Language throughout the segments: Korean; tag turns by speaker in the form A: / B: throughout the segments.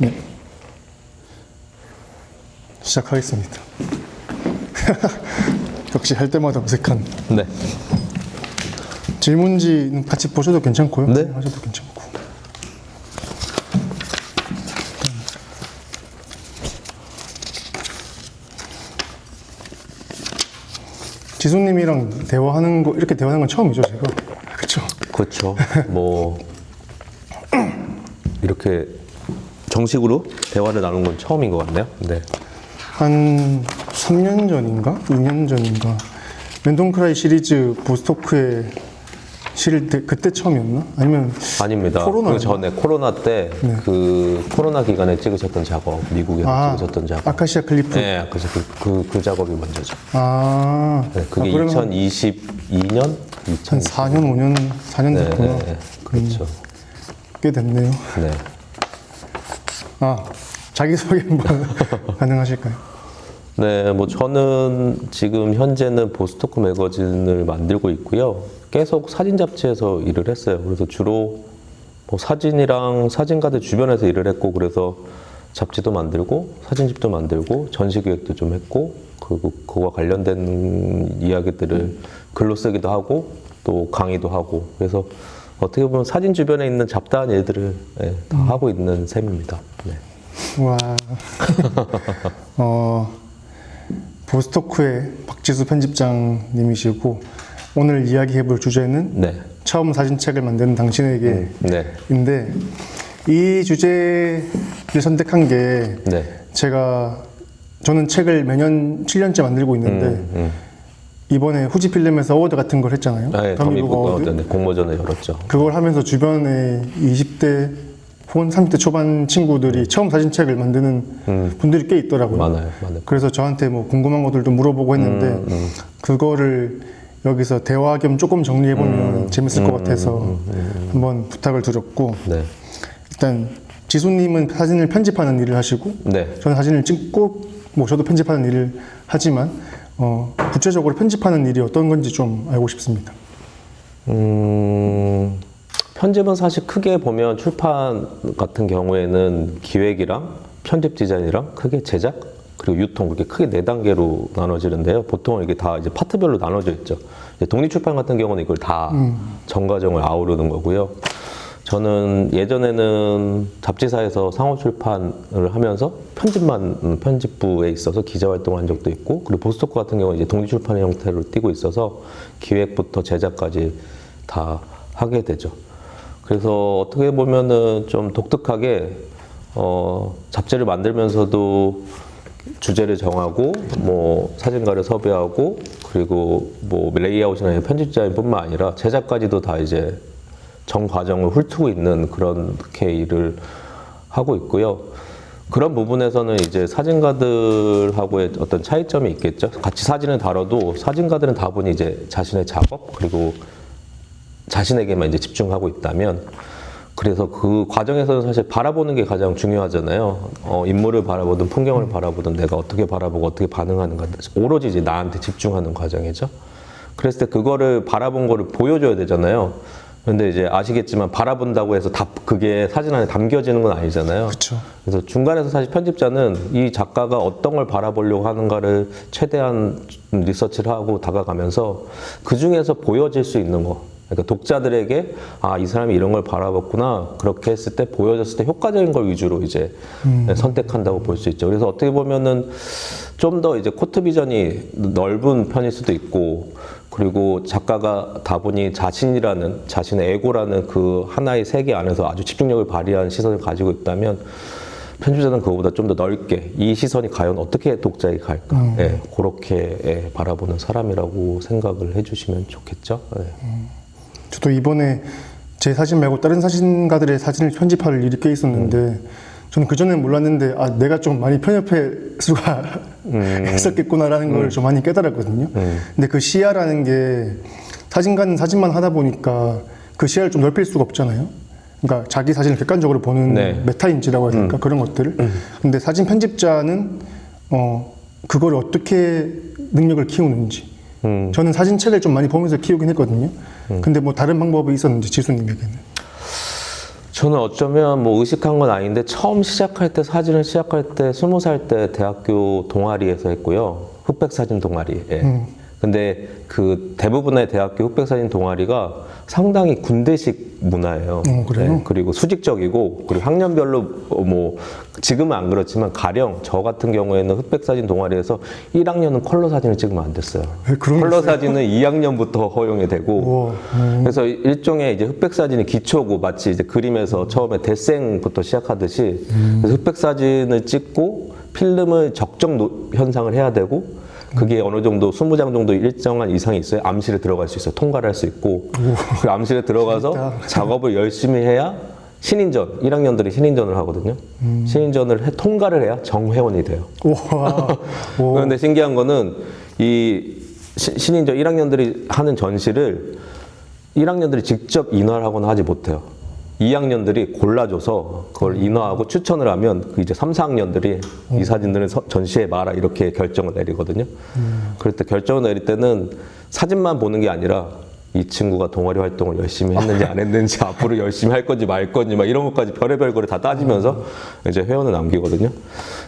A: 네. 시작하겠습니다. 역시 할 때마다 어색한.
B: 네.
A: 질문지는 같이 보셔도 괜찮고요.
B: 네.
A: 하셔도 괜찮고. 지수님이랑 대화하는 거, 이렇게 대화하는 건 처음이죠, 제가. 그렇죠?
B: 그렇죠. 뭐 이렇게 정식으로 대화를 나눈 건 처음인 것 같네요. 네.
A: 한 3년 전인가? 2년 전인가? 랜덤크라이 시리즈 보스토크에 실을 때 그때 처음이었나? 아니면
B: 아닙니다.
A: 코로나
B: 그 전에 코로나 때 그 코로나 기간에 찍으셨던 작업, 미국에서 찍으셨던 작업.
A: 아카시아 클리프.
B: 네, 아카시아 그 작업이 먼저죠.
A: 네,
B: 그게
A: 그러면
B: 2022년?
A: 한 4년, 5년, 4년
B: 네,
A: 됐구나.
B: 네, 그렇죠.
A: 꽤 됐네요.
B: 네.
A: 자기소개 한번 가능하실까요?
B: 네, 뭐 저는 지금 현재는 보스토크 매거진을 만들고 있고요. 계속 사진 잡지에서 일을 했어요. 그래서 주로 뭐 사진이랑 사진가들 주변에서 일을 했고, 그래서 잡지도 만들고 사진집도 만들고 전시기획도 좀 했고, 그리고 그와 관련된 이야기들을 글로 쓰기도 하고 또 강의도 하고, 그래서 어떻게 보면 사진 주변에 있는 잡다한 일들을 다 하고 있는 셈입니다. 네.
A: 와. 보스토크의 박지수 편집장님이시고, 오늘 이야기해볼 주제는
B: 네.
A: 처음 사진책을 만드는 당신에게
B: 네.
A: 인데, 이 주제를 선택한 게
B: 네.
A: 저는 책을 매년 7년째 만들고 있는데 이번에 후지필름에서 어워드 같은 걸 했잖아요.
B: 네,
A: 더미북 어워드.
B: 네, 공모전에 열었죠.
A: 그걸 하면서 주변에 20대 혹은 30대 초반 친구들이 처음 사진책을 만드는 분들이 꽤 있더라고요.
B: 많아요.
A: 그래서 저한테 뭐 궁금한 것들도 물어보고 했는데 그거를 여기서 대화 겸 조금 정리해보면 재밌을 것 같아서 한번 부탁을 드렸고,
B: 네.
A: 일단 지수님은 사진을 편집하는 일을 하시고,
B: 네.
A: 저는 사진을 찍고, 뭐 저도 편집하는 일을 하지만 구체적으로 편집하는 일이 어떤 건지 좀 알고 싶습니다.
B: 편집은 사실 크게 보면 출판 같은 경우에는 기획이랑 편집 디자인이랑 크게 제작 그리고 유통, 그렇게 크게 4단계로 나눠지는데요. 보통 이게 다 이제 파트별로 나눠져 있죠. 독립출판 같은 경우는 이걸 다 전 과정을 아우르는 거고요. 저는 예전에는 잡지사에서 상호 출판을 하면서 편집부에 있어서 기자 활동을 한 적도 있고, 그리고 보스토크 같은 경우는 이제 독립출판의 형태로 띄고 있어서 기획부터 제작까지 다 하게 되죠. 그래서 어떻게 보면은 좀 독특하게 잡지를 만들면서도 주제를 정하고, 뭐 사진가를 섭외하고, 그리고 뭐 레이아웃이나 편집 디자인뿐만 아니라 제작까지도 다 이제 전 과정을 훑고 있는 그렇게 일을 하고 있고요. 그런 부분에서는 이제 사진가들하고의 어떤 차이점이 있겠죠. 같이 사진을 다뤄도 사진가들은 다분히 이제 자신의 작업 그리고 자신에게만 이제 집중하고 있다면, 그래서 그 과정에서는 사실 바라보는 게 가장 중요하잖아요. 인물을 바라보든 풍경을 바라보든 내가 어떻게 바라보고 어떻게 반응하는가, 오로지 이제 나한테 집중하는 과정이죠. 그랬을 때 그거를 바라본 거를 보여줘야 되잖아요. 근데 이제 아시겠지만 바라본다고 해서 그게 사진 안에 담겨지는 건 아니잖아요.
A: 그렇죠.
B: 그래서 중간에서 사실 편집자는 이 작가가 어떤 걸 바라보려고 하는가를 최대한 리서치를 하고 다가가면서 그 중에서 보여질 수 있는 거, 그러니까 독자들에게 이 사람이 이런 걸 바라봤구나, 그렇게 했을 때 보여졌을 때 효과적인 걸 위주로 이제 선택한다고 볼 수 있죠. 그래서 어떻게 보면은 좀 더 이제 코트 비전이 넓은 편일 수도 있고, 그리고 작가가 다분히 자신의 에고라는 그 하나의 세계 안에서 아주 집중력을 발휘한 시선을 가지고 있다면, 편집자는 그거보다 좀 더 넓게 이 시선이 과연 어떻게 독자에게 갈까, 그렇게 바라보는 사람이라고 생각을 해주시면 좋겠죠.
A: 저도 이번에 제 사진 말고 다른 사진가들의 사진을 편집할 일이 꽤 있었는데, 저는 그전엔 몰랐는데 내가 좀 많이 편협할 수가 있었겠구나라는 걸 좀 많이 깨달았거든요. 근데 그 시야라는 게 사진가는 사진만 하다 보니까 그 시야를 좀 넓힐 수가 없잖아요. 그러니까 자기 사진을 객관적으로 보는 메타인지라고 해야 될까, 그런 것들을. 근데 사진 편집자는 그걸 어떻게 능력을 키우는지, 저는 사진책을 좀 많이 보면서 키우긴 했거든요. 근데 뭐 다른 방법이 있었는지, 지수님에게는.
B: 저는 어쩌면 뭐 의식한 건 아닌데 처음 시작할 때 사진을 시작할 때 20살 때 대학교 동아리에서 했고요. 흑백 사진 동아리. 예. 근데 그 대부분의 대학교 흑백 사진 동아리가 상당히 군대식 문화예요.
A: 그래요?
B: 네, 그리고 수직적이고 그리고 학년별로 뭐 지금은 안 그렇지만 가령 저 같은 경우에는 흑백 사진 동아리에서 1학년은 컬러 사진을 찍으면 안 됐어요.
A: 그런 게
B: 컬러
A: 있어요?
B: 사진은 2학년부터 허용이 되고
A: 우와,
B: 그래서 일종의 이제 흑백 사진이 기초고 마치 이제 그림에서 처음에 대생부터 시작하듯이 그래서 흑백 사진을 찍고 필름을 적정 현상을 해야 되고 그게 어느 정도 20장 정도 일정한 이상이 있어야 암실에 들어갈 수 있어요. 통과를 할 수 있고 그 암실에 들어가서
A: 재밌다.
B: 작업을 열심히 해야 신인전, 1학년들이 신인전을 하거든요. 신인전을 통과를 해야 정회원이 돼요.
A: 우와.
B: 그런데 신기한 거는 이 신인전 1학년들이 하는 전시를 1학년들이 직접 인화를 하거나 하지 못해요. 2학년들이 골라줘서 그걸 인화하고 추천을 하면 그 이제 3, 4학년들이 이 사진들은 전시해 마라 이렇게 결정을 내리거든요. 그럴 때 결정을 내릴 때는 사진만 보는 게 아니라 이 친구가 동아리 활동을 열심히 했는지 안 했는지 앞으로 열심히 할 건지 말 건지 막 이런 것까지 별의별 거를 다 따지면서 이제 회원을 남기거든요.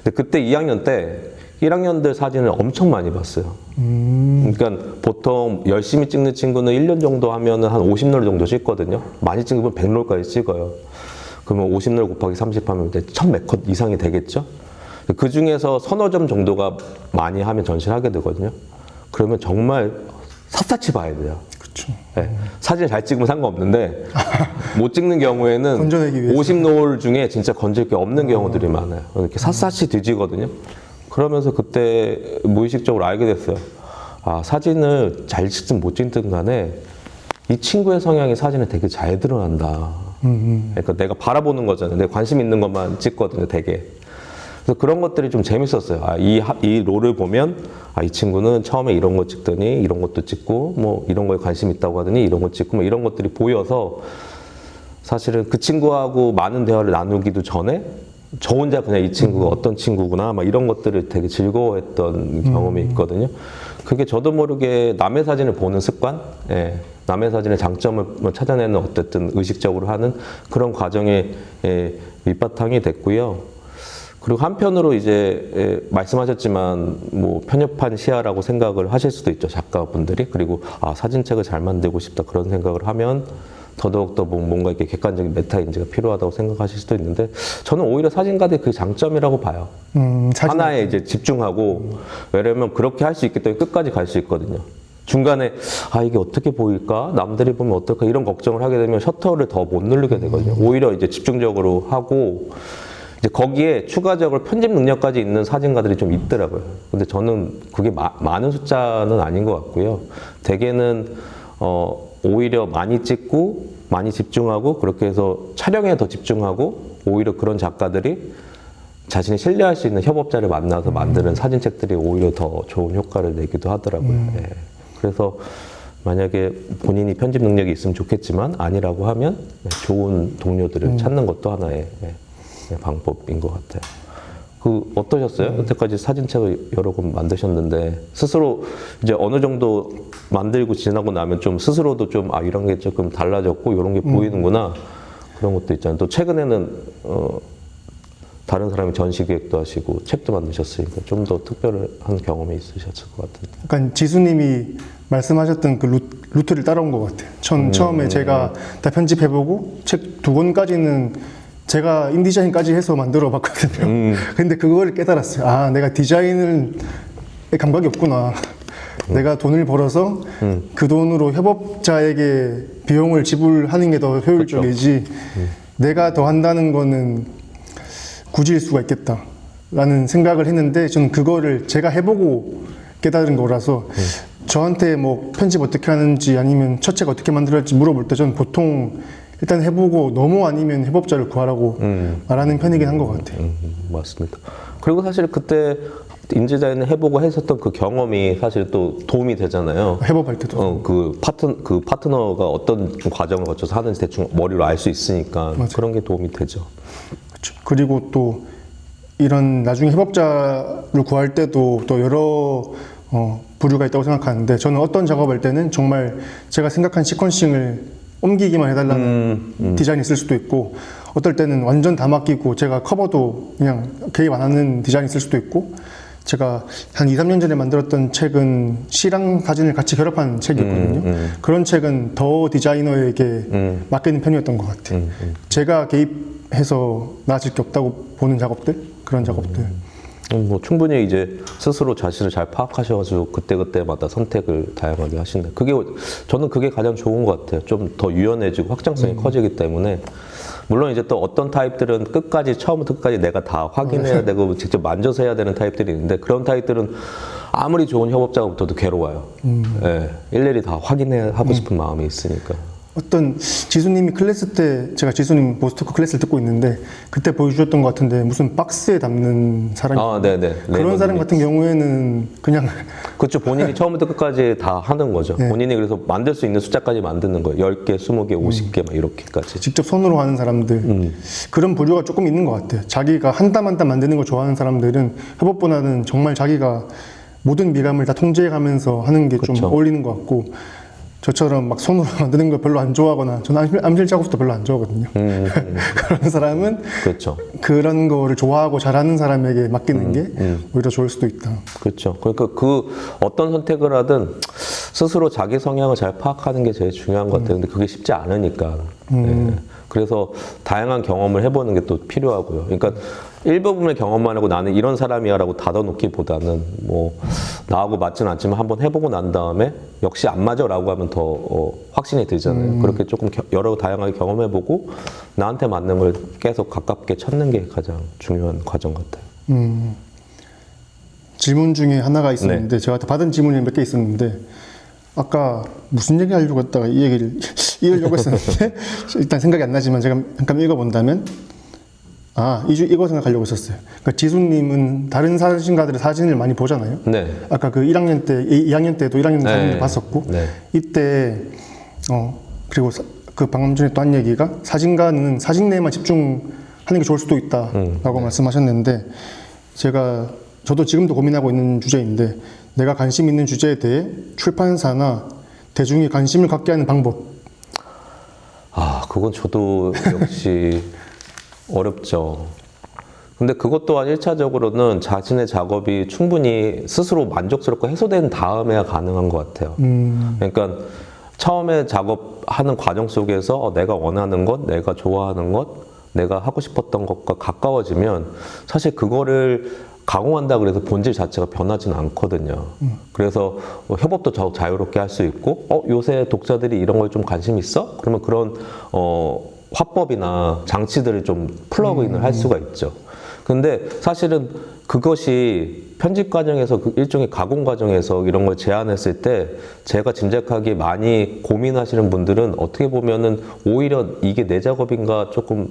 B: 근데 그때 2학년 때 1학년들 사진을 엄청 많이 봤어요. 그러니까 보통 열심히 찍는 친구는 1년 정도 하면은 한 50롤 정도 찍거든요. 많이 찍으면 100롤까지 찍어요. 그러면 50롤 곱하기 30 하면 1000몇 컷 이상이 되겠죠? 그 중에서 서너 점 정도가 많이 하면 전시를 하게 되거든요. 그러면 정말 샅샅이 봐야 돼요.
A: 그렇죠.
B: 네. 사진 잘 찍으면 상관없는데 못 찍는 경우에는
A: 건져내기 위해서.
B: 50롤 중에 진짜 건질 게 없는 경우들이 많아요. 이렇게 샅샅이 뒤지거든요. 그러면서 그때 무의식적으로 알게 됐어요. 아, 사진을 잘 찍든 못 찍든 간에 이 친구의 성향이 사진에 되게 잘 드러난다. 그러니까 내가 바라보는 거잖아요. 내가 관심 있는 것만 찍거든요, 되게. 그래서 그런 것들이 좀 재밌었어요. 아, 이 롤을 보면, 아, 이 친구는 처음에 이런 거 찍더니 이런 것도 찍고, 뭐 이런 거에 관심 있다고 하더니 이런 거 찍고, 뭐 이런 것들이 보여서 사실은 그 친구하고 많은 대화를 나누기도 전에 저 혼자 그냥 이 친구가 어떤 친구구나, 막 이런 것들을 되게 즐거워했던 경험이 있거든요. 그게 저도 모르게 남의 사진을 보는 습관, 예, 남의 사진의 장점을 뭐 찾아내는 어쨌든 의식적으로 하는 그런 과정의 밑바탕이 됐고요. 그리고 한편으로 이제 말씀하셨지만 뭐 편협한 시야라고 생각을 하실 수도 있죠, 작가분들이. 그리고 아, 사진책을 잘 만들고 싶다 그런 생각을 하면 더더욱 더 뭔가 이렇게 객관적인 메타인지가 필요하다고 생각하실 수도 있는데 저는 오히려 사진가들의 그 장점이라고 봐요. 하나에 이제 집중하고 왜냐면 그렇게 할 수 있기 때문에 끝까지 갈 수 있거든요. 중간에 아 이게 어떻게 보일까? 남들이 보면 어떨까? 이런 걱정을 하게 되면 셔터를 더 못 누르게 되거든요. 오히려 이제 집중적으로 하고 이제 거기에 추가적으로 편집 능력까지 있는 사진가들이 좀 있더라고요. 근데 저는 그게 많은 숫자는 아닌 것 같고요. 대개는 오히려 많이 찍고 많이 집중하고 그렇게 해서 촬영에 더 집중하고 오히려 그런 작가들이 자신이 신뢰할 수 있는 협업자를 만나서 만드는 사진책들이 오히려 더 좋은 효과를 내기도 하더라고요. 예. 그래서 만약에 본인이 편집 능력이 있으면 좋겠지만 아니라고 하면 좋은 동료들을 찾는 것도 하나의 방법인 것 같아요. 그 어떠셨어요? 여태까지 사진책을 여러 권 만드셨는데 스스로 이제 어느 정도 만들고 지나고 나면 좀 스스로도 좀 아 이런 게 조금 달라졌고 이런 게 보이는구나 그런 것도 있잖아요. 또 최근에는 다른 사람이 전시 기획도 하시고 책도 만드셨으니까 좀 더 특별한 경험이 있으셨을 것 같은데.
A: 약간 지수님이 말씀하셨던 그 루트를 따라온 것 같아요. 처음에 제가 다 편집해보고 책 2권까지는 제가 인디자인까지 해서 만들어 봤거든요. 근데 그걸 깨달았어요. 아, 내가 디자인을 감각이 없구나. 내가 돈을 벌어서 그 돈으로 협업자에게 비용을 지불하는 게 더 효율적이지 내가 더 한다는 거는 굳이일 수가 있겠다 라는 생각을 했는데 저는 그거를 제가 해보고 깨달은 거라서 저한테 뭐 편집 어떻게 하는지 아니면 첫 책 어떻게 만들어야 할지 물어볼 때 저는 보통 일단 해보고 너무 아니면 협업자를 구하라고 말하는 편이긴 한 것 같아요.
B: 맞습니다. 그리고 사실 그때 인디자인을 해보고 했었던 그 경험이 사실 또 도움이 되잖아요.
A: 협업할 때도.
B: 그 파트너가 어떤 과정을 거쳐서 하는지 대충 머리로 알 수 있으니까
A: 맞아요.
B: 그런 게 도움이 되죠.
A: 그렇죠. 그리고 또 이런 나중에 협업자를 구할 때도 또 여러 부류가 있다고 생각하는데 저는 어떤 작업할 때는 정말 제가 생각한 시퀀싱을 옮기기만 해달라는 디자인이 있을 수도 있고, 어떨 때는 완전 다 맡기고 제가 커버도 그냥 개입 안 하는 디자인이 있을 수도 있고, 제가 한 2, 3년 전에 만들었던 책은 시랑 사진을 같이 결합한 책이었거든요. 그런 책은 더 디자이너에게 맡기는 편이었던 것 같아요. 제가 개입해서 나아질 게 없다고 보는 작업들, 그런 작업들.
B: 뭐 충분히 이제 스스로 자신을 잘 파악하셔가지고 그때그때마다 선택을 다양하게 하신다. 저는 그게 가장 좋은 것 같아요. 좀 더 유연해지고 확장성이 커지기 때문에. 물론 이제 또 어떤 타입들은 끝까지 처음부터 끝까지 내가 다 확인해야 되고 직접 만져서 해야 되는 타입들이 있는데, 그런 타입들은 아무리 좋은 협업자가 붙어도 괴로워요. 예, 일일이 다 확인해야 하고 싶은 마음이 있으니까.
A: 어떤 지수님이 클래스 때, 제가 지수님 보스토크 클래스를 듣고 있는데 그때 보여주셨던 것 같은데, 무슨 박스에 담는 사람이
B: 네네.
A: 그런 사람 같은 경우에는 그냥
B: 그렇죠. 본인이 처음부터 끝까지 다 하는 거죠.
A: 네.
B: 본인이 그래서 만들 수 있는 숫자까지 만드는 거예요. 10개, 20개, 50개 막 이렇게까지.
A: 직접 손으로 하는 사람들, 그런 부류가 조금 있는 것 같아요. 자기가 한 땀 한 땀 만드는 걸 좋아하는 사람들은 협업보다는 정말 자기가 모든 미감을 다 통제해가면서 하는 게 좀
B: 그쵸.
A: 어울리는 것 같고, 저처럼 막 손으로 만드는 걸 별로 안 좋아하거나, 저는 암실 작업도 별로 안 좋아하거든요. 그런 사람은
B: 그렇죠.
A: 그런 거를 좋아하고 잘하는 사람에게 맡기는 게 오히려 좋을 수도 있다.
B: 그렇죠. 그러니까 그 어떤 선택을 하든 스스로 자기 성향을 잘 파악하는 게 제일 중요한 것 같아요. 근데 그게 쉽지 않으니까. 네. 그래서 다양한 경험을 해보는 게 또 필요하고요. 그러니까 일부분의 경험만 하고 나는 이런 사람이야라고 닫아놓기보다는 뭐 나하고 맞지는 않지만 한번 해보고 난 다음에 역시 안 맞아라고 하면 더 확신이 들잖아요. 그렇게 조금 여러 다양하게 경험해보고 나한테 맞는 걸 계속 가깝게 찾는 게 가장 중요한 과정 같아요.
A: 질문 중에 하나가 있었는데, 제가 받은 질문이 몇 개 있었는데, 아까 무슨 얘기 하려고 했다가 이 얘기를 읽으려고 했었는데 일단 생각이 안 나지만 제가 잠깐 읽어본다면, 이거 생각하려고 했었어요. 그러니까 지수님은 다른 사진가들의 사진을 많이 보잖아요.
B: 네.
A: 아까 그 1학년 때, 2학년 때도 1학년 사진을 봤었고,
B: 네.
A: 이때 그리고 그 방금 전에 또 한 얘기가, 사진가는 사진 내에만 집중하는 게 좋을 수도 있다라고 말씀하셨는데, 저도 지금도 고민하고 있는 주제인데, 내가 관심 있는 주제에 대해 출판사나 대중이 관심을 갖게 하는 방법.
B: 그건 저도 역시 어렵죠. 근데 그것 또한 1차적으로는 자신의 작업이 충분히 스스로 만족스럽고 해소된 다음에야 가능한 것 같아요. 그러니까 처음에 작업하는 과정 속에서 내가 원하는 것, 내가 좋아하는 것, 내가 하고 싶었던 것과 가까워지면 사실 그거를 가공한다 그래서 본질 자체가 변하지는 않거든요. 그래서 협업도 더 자유롭게 할 수 있고, 요새 독자들이 이런 거에 좀 관심 있어? 그러면 그런 화법이나 장치들을 좀 플러그인을 할 수가 있죠. 근데 사실은 그것이 편집 과정에서 일종의 가공 과정에서 이런 걸 제안했을 때 제가 짐작하기에 많이 고민하시는 분들은 어떻게 보면은 오히려 이게 내 작업인가 조금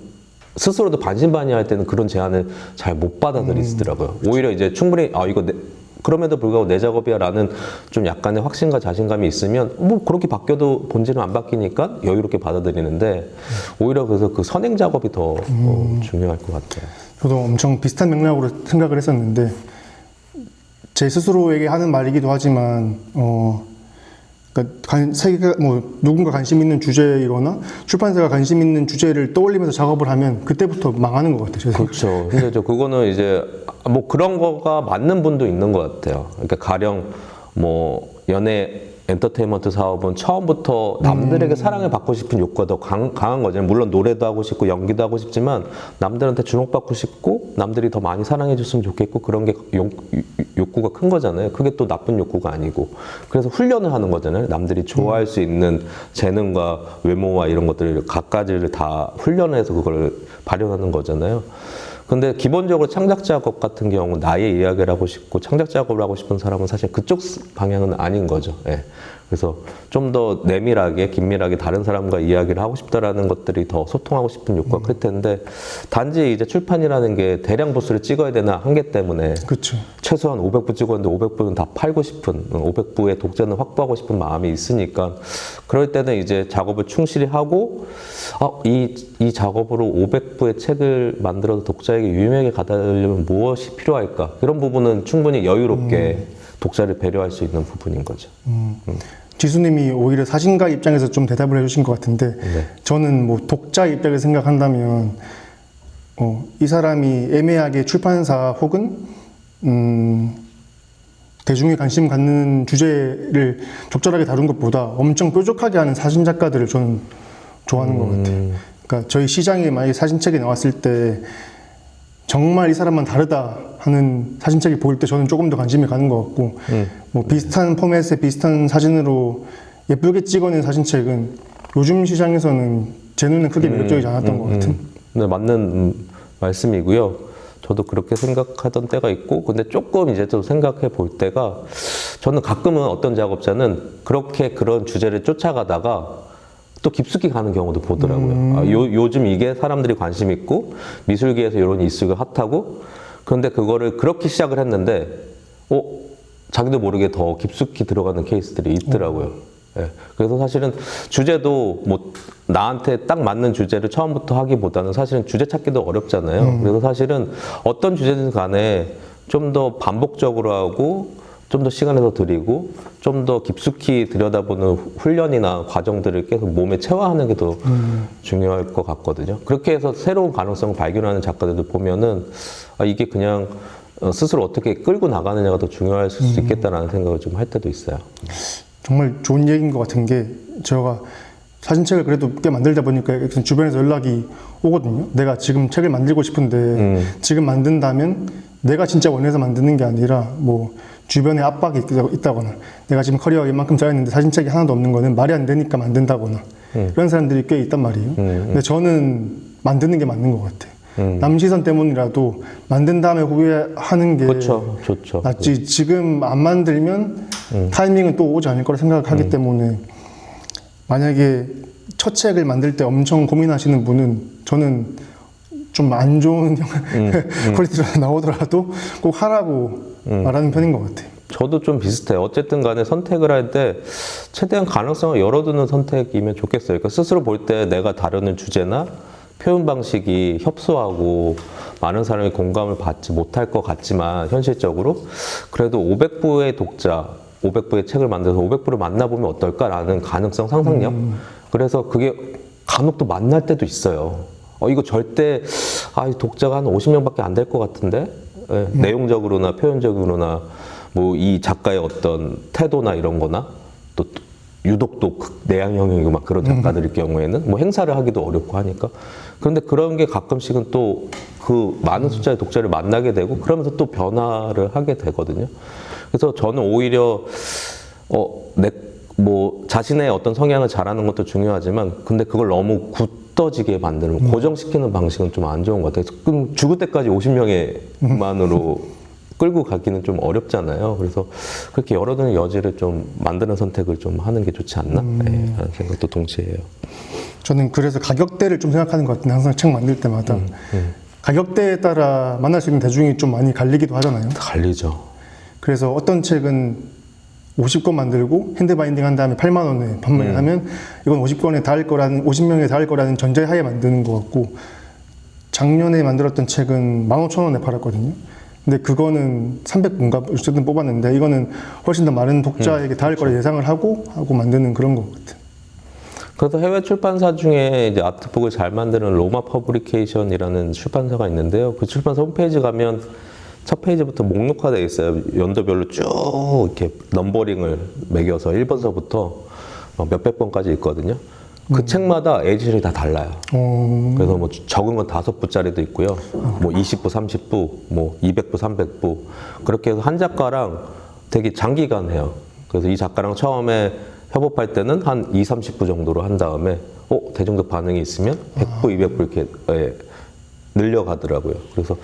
B: 스스로도 반신반의할 때는 그런 제안을 잘 못 받아들이시더라고요. 오히려 이제 충분히 그럼에도 불구하고 내 작업이야라는 좀 약간의 확신과 자신감이 있으면 뭐 그렇게 바뀌어도 본질은 안 바뀌니까 여유롭게 받아들이는데, 오히려 그래서 그 선행 작업이 더 중요할 것 같아요.
A: 저도 엄청 비슷한 맥락으로 생각을 했었는데, 제 스스로에게 하는 말이기도 하지만, 그러니까 누군가 관심 있는 주제이거나 출판사가 관심 있는 주제를 떠올리면서 작업을 하면 그때부터 망하는 것 같아요.
B: 그렇죠. 근데 그거는 이제 뭐 그런 거가 맞는 분도 있는 것 같아요. 그러니까 가령 뭐 연예 엔터테인먼트 사업은 처음부터 남들에게 사랑을 받고 싶은 욕구가 더 강한 거잖아요. 물론 노래도 하고 싶고 연기도 하고 싶지만 남들한테 주목받고 싶고 남들이 더 많이 사랑해 줬으면 좋겠고, 그런 게 욕구가 큰 거잖아요. 그게 또 나쁜 욕구가 아니고. 그래서 훈련을 하는 거잖아요. 남들이 좋아할 수 있는 재능과 외모와 이런 것들을 갖가지를 다 훈련해서 그걸 발현하는 거잖아요. 근데 기본적으로 창작 작업 같은 경우 나의 이야기를 하고 싶고 창작 작업을 하고 싶은 사람은 사실 그쪽 방향은 아닌 거죠. 예. 그래서 좀 더 내밀하게 긴밀하게 다른 사람과 이야기를 하고 싶다라는 것들이 더 소통하고 싶은 욕구가 클 텐데, 단지 이제 출판이라는 게 대량 부수를 찍어야 되나 한계 때문에
A: 그렇죠.
B: 최소한 500부 찍었는데 500부는 다 팔고 싶은, 500부의 독자는 확보하고 싶은 마음이 있으니까, 그럴 때는 이제 작업을 충실히 하고 이 작업으로 500부의 책을 만들어서 독자에게 유명하게 가다려면 무엇이 필요할까? 이런 부분은 충분히 여유롭게 독자를 배려할 수 있는 부분인 거죠.
A: 지수님이 오히려 사진가 입장에서 좀 대답을 해주신 것 같은데
B: 네.
A: 저는 뭐 독자 입장에서 생각한다면 이 사람이 애매하게 출판사 혹은 대중이 관심 갖는 주제를 적절하게 다룬 것보다 엄청 뾰족하게 하는 사진 작가들을 저는 좋아하는 것 같아요. 그러니까 저희 시장에 만약에 사진책이 나왔을 때 정말 이 사람만 다르다 하는 사진책이 보일 때 저는 조금 더 관심이 가는 것 같고 뭐 비슷한 포맷에 비슷한 사진으로 예쁘게 찍어낸 사진책은 요즘 시장에서는 제 눈엔 크게 매력적이지 않았던 것 같은.
B: 네, 맞는 말씀이고요. 저도 그렇게 생각하던 때가 있고, 근데 조금 이제 또 생각해 볼 때가, 저는 가끔은 어떤 작업자는 그렇게 그런 주제를 쫓아가다가 또 깊숙이 가는 경우도 보더라고요. 요즘 이게 사람들이 관심 있고 미술계에서 이런 이슈가 핫하고, 그런데 그거를 그렇게 시작을 했는데 자기도 모르게 더 깊숙이 들어가는 케이스들이 있더라고요. 예. 그래서 사실은 주제도 뭐 나한테 딱 맞는 주제를 처음부터 하기보다는 사실은 주제 찾기도 어렵잖아요. 그래서 사실은 어떤 주제든 간에 좀 더 반복적으로 하고 좀 더 시간을 더 들이고 좀 더 깊숙이 들여다보는 훈련이나 과정들을 계속 몸에 체화하는 게 더 중요할 것 같거든요. 그렇게 해서 새로운 가능성을 발견하는 작가들도 보면은 이게 그냥 스스로 어떻게 끌고 나가느냐가 더 중요할 수 있겠다라는 생각을 좀 할 때도 있어요.
A: 정말 좋은 얘기인 것 같은 게 제가 사진책을 그래도 꽤 만들다 보니까 주변에서 연락이 오거든요. 내가 지금 책을 만들고 싶은데 지금 만든다면 내가 진짜 원해서 만드는 게 아니라 뭐 주변에 압박이 있다거나 내가 지금 커리어가 이만큼 쌓였는데 사진책이 하나도 없는 거는 말이 안 되니까 만든다거나 이런 사람들이 꽤 있단 말이에요. 근데 저는 만드는 게 맞는 것 같아요. 남 시선 때문이라도 만든 다음에 후회하는 게
B: 그렇죠. 좋죠.
A: 낫지. 지금 안 만들면 타이밍은 또 오지 않을 거라 생각하기 때문에 만약에 첫 책을 만들 때 엄청 고민하시는 분은 저는 좀 안 좋은 퀄리티로 나오더라도 꼭 하라고 말하는 편인 것 같아요.
B: 저도 좀 비슷해요. 어쨌든 간에 선택을 할 때 최대한 가능성을 열어두는 선택이면 좋겠어요. 그러니까 스스로 볼 때 내가 다루는 주제나 표현 방식이 협소하고 많은 사람이 공감을 받지 못할 것 같지만 현실적으로 그래도 500부의 독자, 500부의 책을 만들어서 500부를 만나보면 어떨까라는 가능성 상상력. 그래서 그게 간혹 또 만날 때도 있어요. 이거 절대 이 독자가 한 50명밖에 안 될 것 같은데 내용적으로나 표현적으로나 뭐 이 작가의 어떤 태도나 이런 거나 또 유독 또 내향형이고 막 그런 작가들일 경우에는 뭐 행사를 하기도 어렵고 하니까. 그런데 그런 게 가끔씩은 또 그 많은 숫자의 독자를 만나게 되고 그러면서 또 변화를 하게 되거든요. 그래서 저는 오히려 뭐 자신의 어떤 성향을 잘하는 것도 중요하지만 근데 그걸 너무 굳어지게 만드는 고정시키는 방식은 좀 안 좋은 것 같아요. 그럼 죽을 때까지 50명만으로 끌고 가기는 좀 어렵잖아요. 그래서 그렇게 열어두는 여지를 좀 만드는 선택을 좀 하는 게 좋지 않나? 네, 라는 생각도 동시에 해요.
A: 저는 그래서 가격대를 좀 생각하는 것 같은데 항상 책 만들 때마다 가격대에 따라 만날 수 있는 대중이 좀 많이 갈리기도 하잖아요.
B: 갈리죠.
A: 그래서 어떤 책은 50권 만들고 핸드바인딩 한 다음에 8만 원에 판매를 하면 이건 50권에 닿을 거라는 50명에 닿을 거라는 전제하에 만드는 것 같고 작년에 만들었던 책은 15,000원에 팔았거든요. 근데 그거는 300분가 어쨌든 뽑았는데 이거는 훨씬 더 많은 독자에게 닿을 거라 예상을 하고 만드는 그런 것 같아요.
B: 그래서 해외 출판사 중에 이제 아트북을 잘 만드는 로마 퍼블리케이션이라는 출판사가 있는데요. 그 출판사 홈페이지 가면 첫 페이지부터 목록화되어 있어요. 연도별로 쭉 이렇게 넘버링을 매겨서 1번서부터 몇백 번까지 있거든요. 그 책마다 에디션이 다 달라요. 그래서 뭐 적은 건 5부짜리도 있고요. 뭐 20부, 30부, 뭐 200부, 300부. 그렇게 해서 한 작가랑 되게 장기간 해요. 그래서 이 작가랑 처음에 협업할 때는 한 2, 30부 정도로 한 다음에 대중적 반응이 있으면 100부, 200부 이렇게 늘려가더라고요. 그래서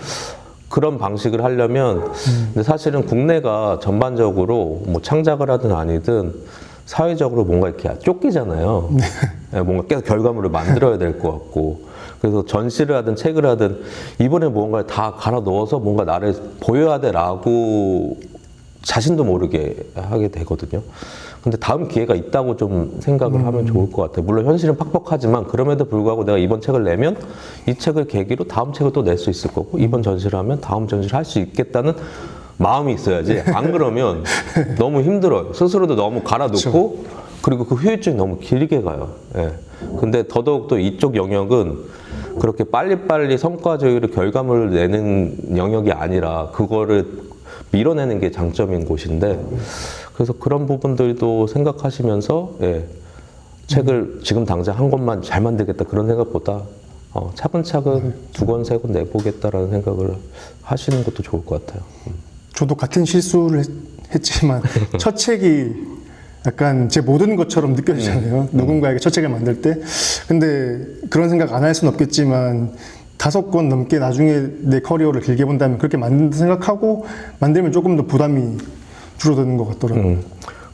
B: 그런 방식을 하려면 근데 사실은 국내가 전반적으로 뭐 창작을 하든 아니든 사회적으로 뭔가 이렇게 쫓기잖아요. 뭔가 계속 결과물을 만들어야 될 것 같고 그래서 전시를 하든 책을 하든 이번에 무언가를 다 갈아 넣어서 뭔가 나를 보여야 돼라고 자신도 모르게 하게 되거든요. 근데 다음 기회가 있다고 좀 생각을 하면 좋을 것 같아요. 물론 현실은 팍팍하지만 그럼에도 불구하고 내가 이번 책을 내면 이 책을 계기로 다음 책을 또 낼 수 있을 거고 이번 전시를 하면 다음 전시를 할 수 있겠다는 마음이 있어야지. 안 그러면 너무 힘들어요. 스스로도 너무 갈아놓고 그리고 그 후유증이 너무 길게 가요. 예. 근데 더더욱 또 이쪽 영역은 그렇게 빨리빨리 성과적으로 결과물을 내는 영역이 아니라 그거를 밀어내는 게 장점인 곳인데 그래서 그런 부분들도 생각하시면서 예, 책을 지금 당장 한 권만 잘 만들겠다 그런 생각보다 차근차근 2권, 3권 내보겠다라는 생각을 하시는 것도 좋을 것 같아요.
A: 저도 같은 실수를 했지만 첫 책이 약간 제 모든 것처럼 느껴지잖아요. 누군가에게 첫 책을 만들 때. 근데 그런 생각 안 할 수는 없겠지만 5권 넘게 나중에 내 커리어를 길게 본다면 그렇게 만든다 생각하고 만들면 조금 더 부담이 줄어드는 것 같더라고요.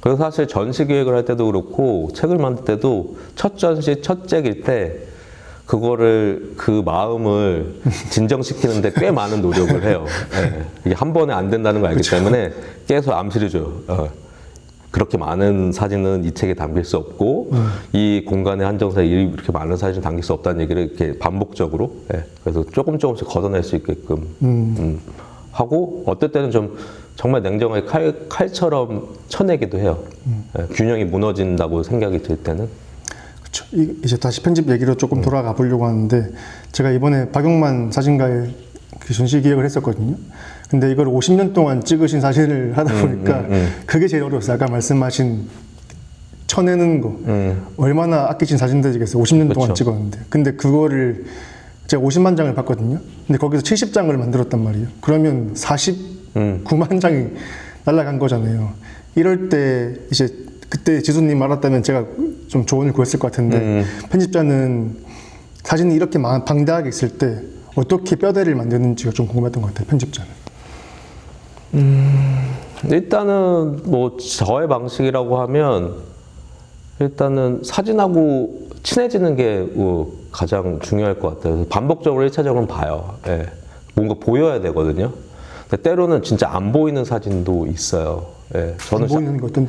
B: 그래서 사실 전시 기획을 할 때도 그렇고 책을 만들 때도 첫 전시, 첫 책일 때 그거를 그 마음을 진정시키는데 꽤 많은 노력을 해요. 예. 이게 한 번에 안 된다는 걸 알기 때문에 계속 암시를 줘요. 그렇게 많은 사진은 이 책에 담길 수 없고 이 공간의 한정사에 이렇게 많은 사진을 담길 수 없다는 얘기를 이렇게 반복적으로 예. 그래서 조금씩 걷어낼 수 있게끔 하고 어떨 때는 좀 정말 냉정하게 칼처럼 쳐내기도 해요. 예. 균형이 무너진다고 생각이 들 때는.
A: 그렇죠. 이제 다시 편집 얘기로 조금 돌아가 보려고 하는데 제가 이번에 박용만 사진가의 그 전시 기획을 했었거든요. 근데 이걸 50년 동안 찍으신 사진을 하다 보니까 그게 제일 어려웠어요. 아까 말씀하신 쳐내는 거. 얼마나 아끼신 사진들이겠어요. 50년 동안
B: 그쵸.
A: 찍었는데. 근데 그거를 제가 50만 장을 봤거든요. 근데 거기서 70장을 만들었단 말이에요. 그러면 49만 장이 날아간 거잖아요. 이럴 때 이제 그때 지수님 알았다면 제가 좀 조언을 구했을 것 같은데 편집자는 사진이 이렇게 방대하게 있을 때 어떻게 뼈대를 만드는지가 좀 궁금했던 것 같아요. 편집자는.
B: 일단은 뭐 저의 방식이라고 하면 일단은 사진하고 친해지는 게 가장 중요할 것 같아요. 그래서 반복적으로 1차적으로는 봐요. 예. 뭔가 보여야 되거든요. 근데 때로는 진짜 안 보이는 사진도 있어요. 예.
A: 안 보이는 거 어떤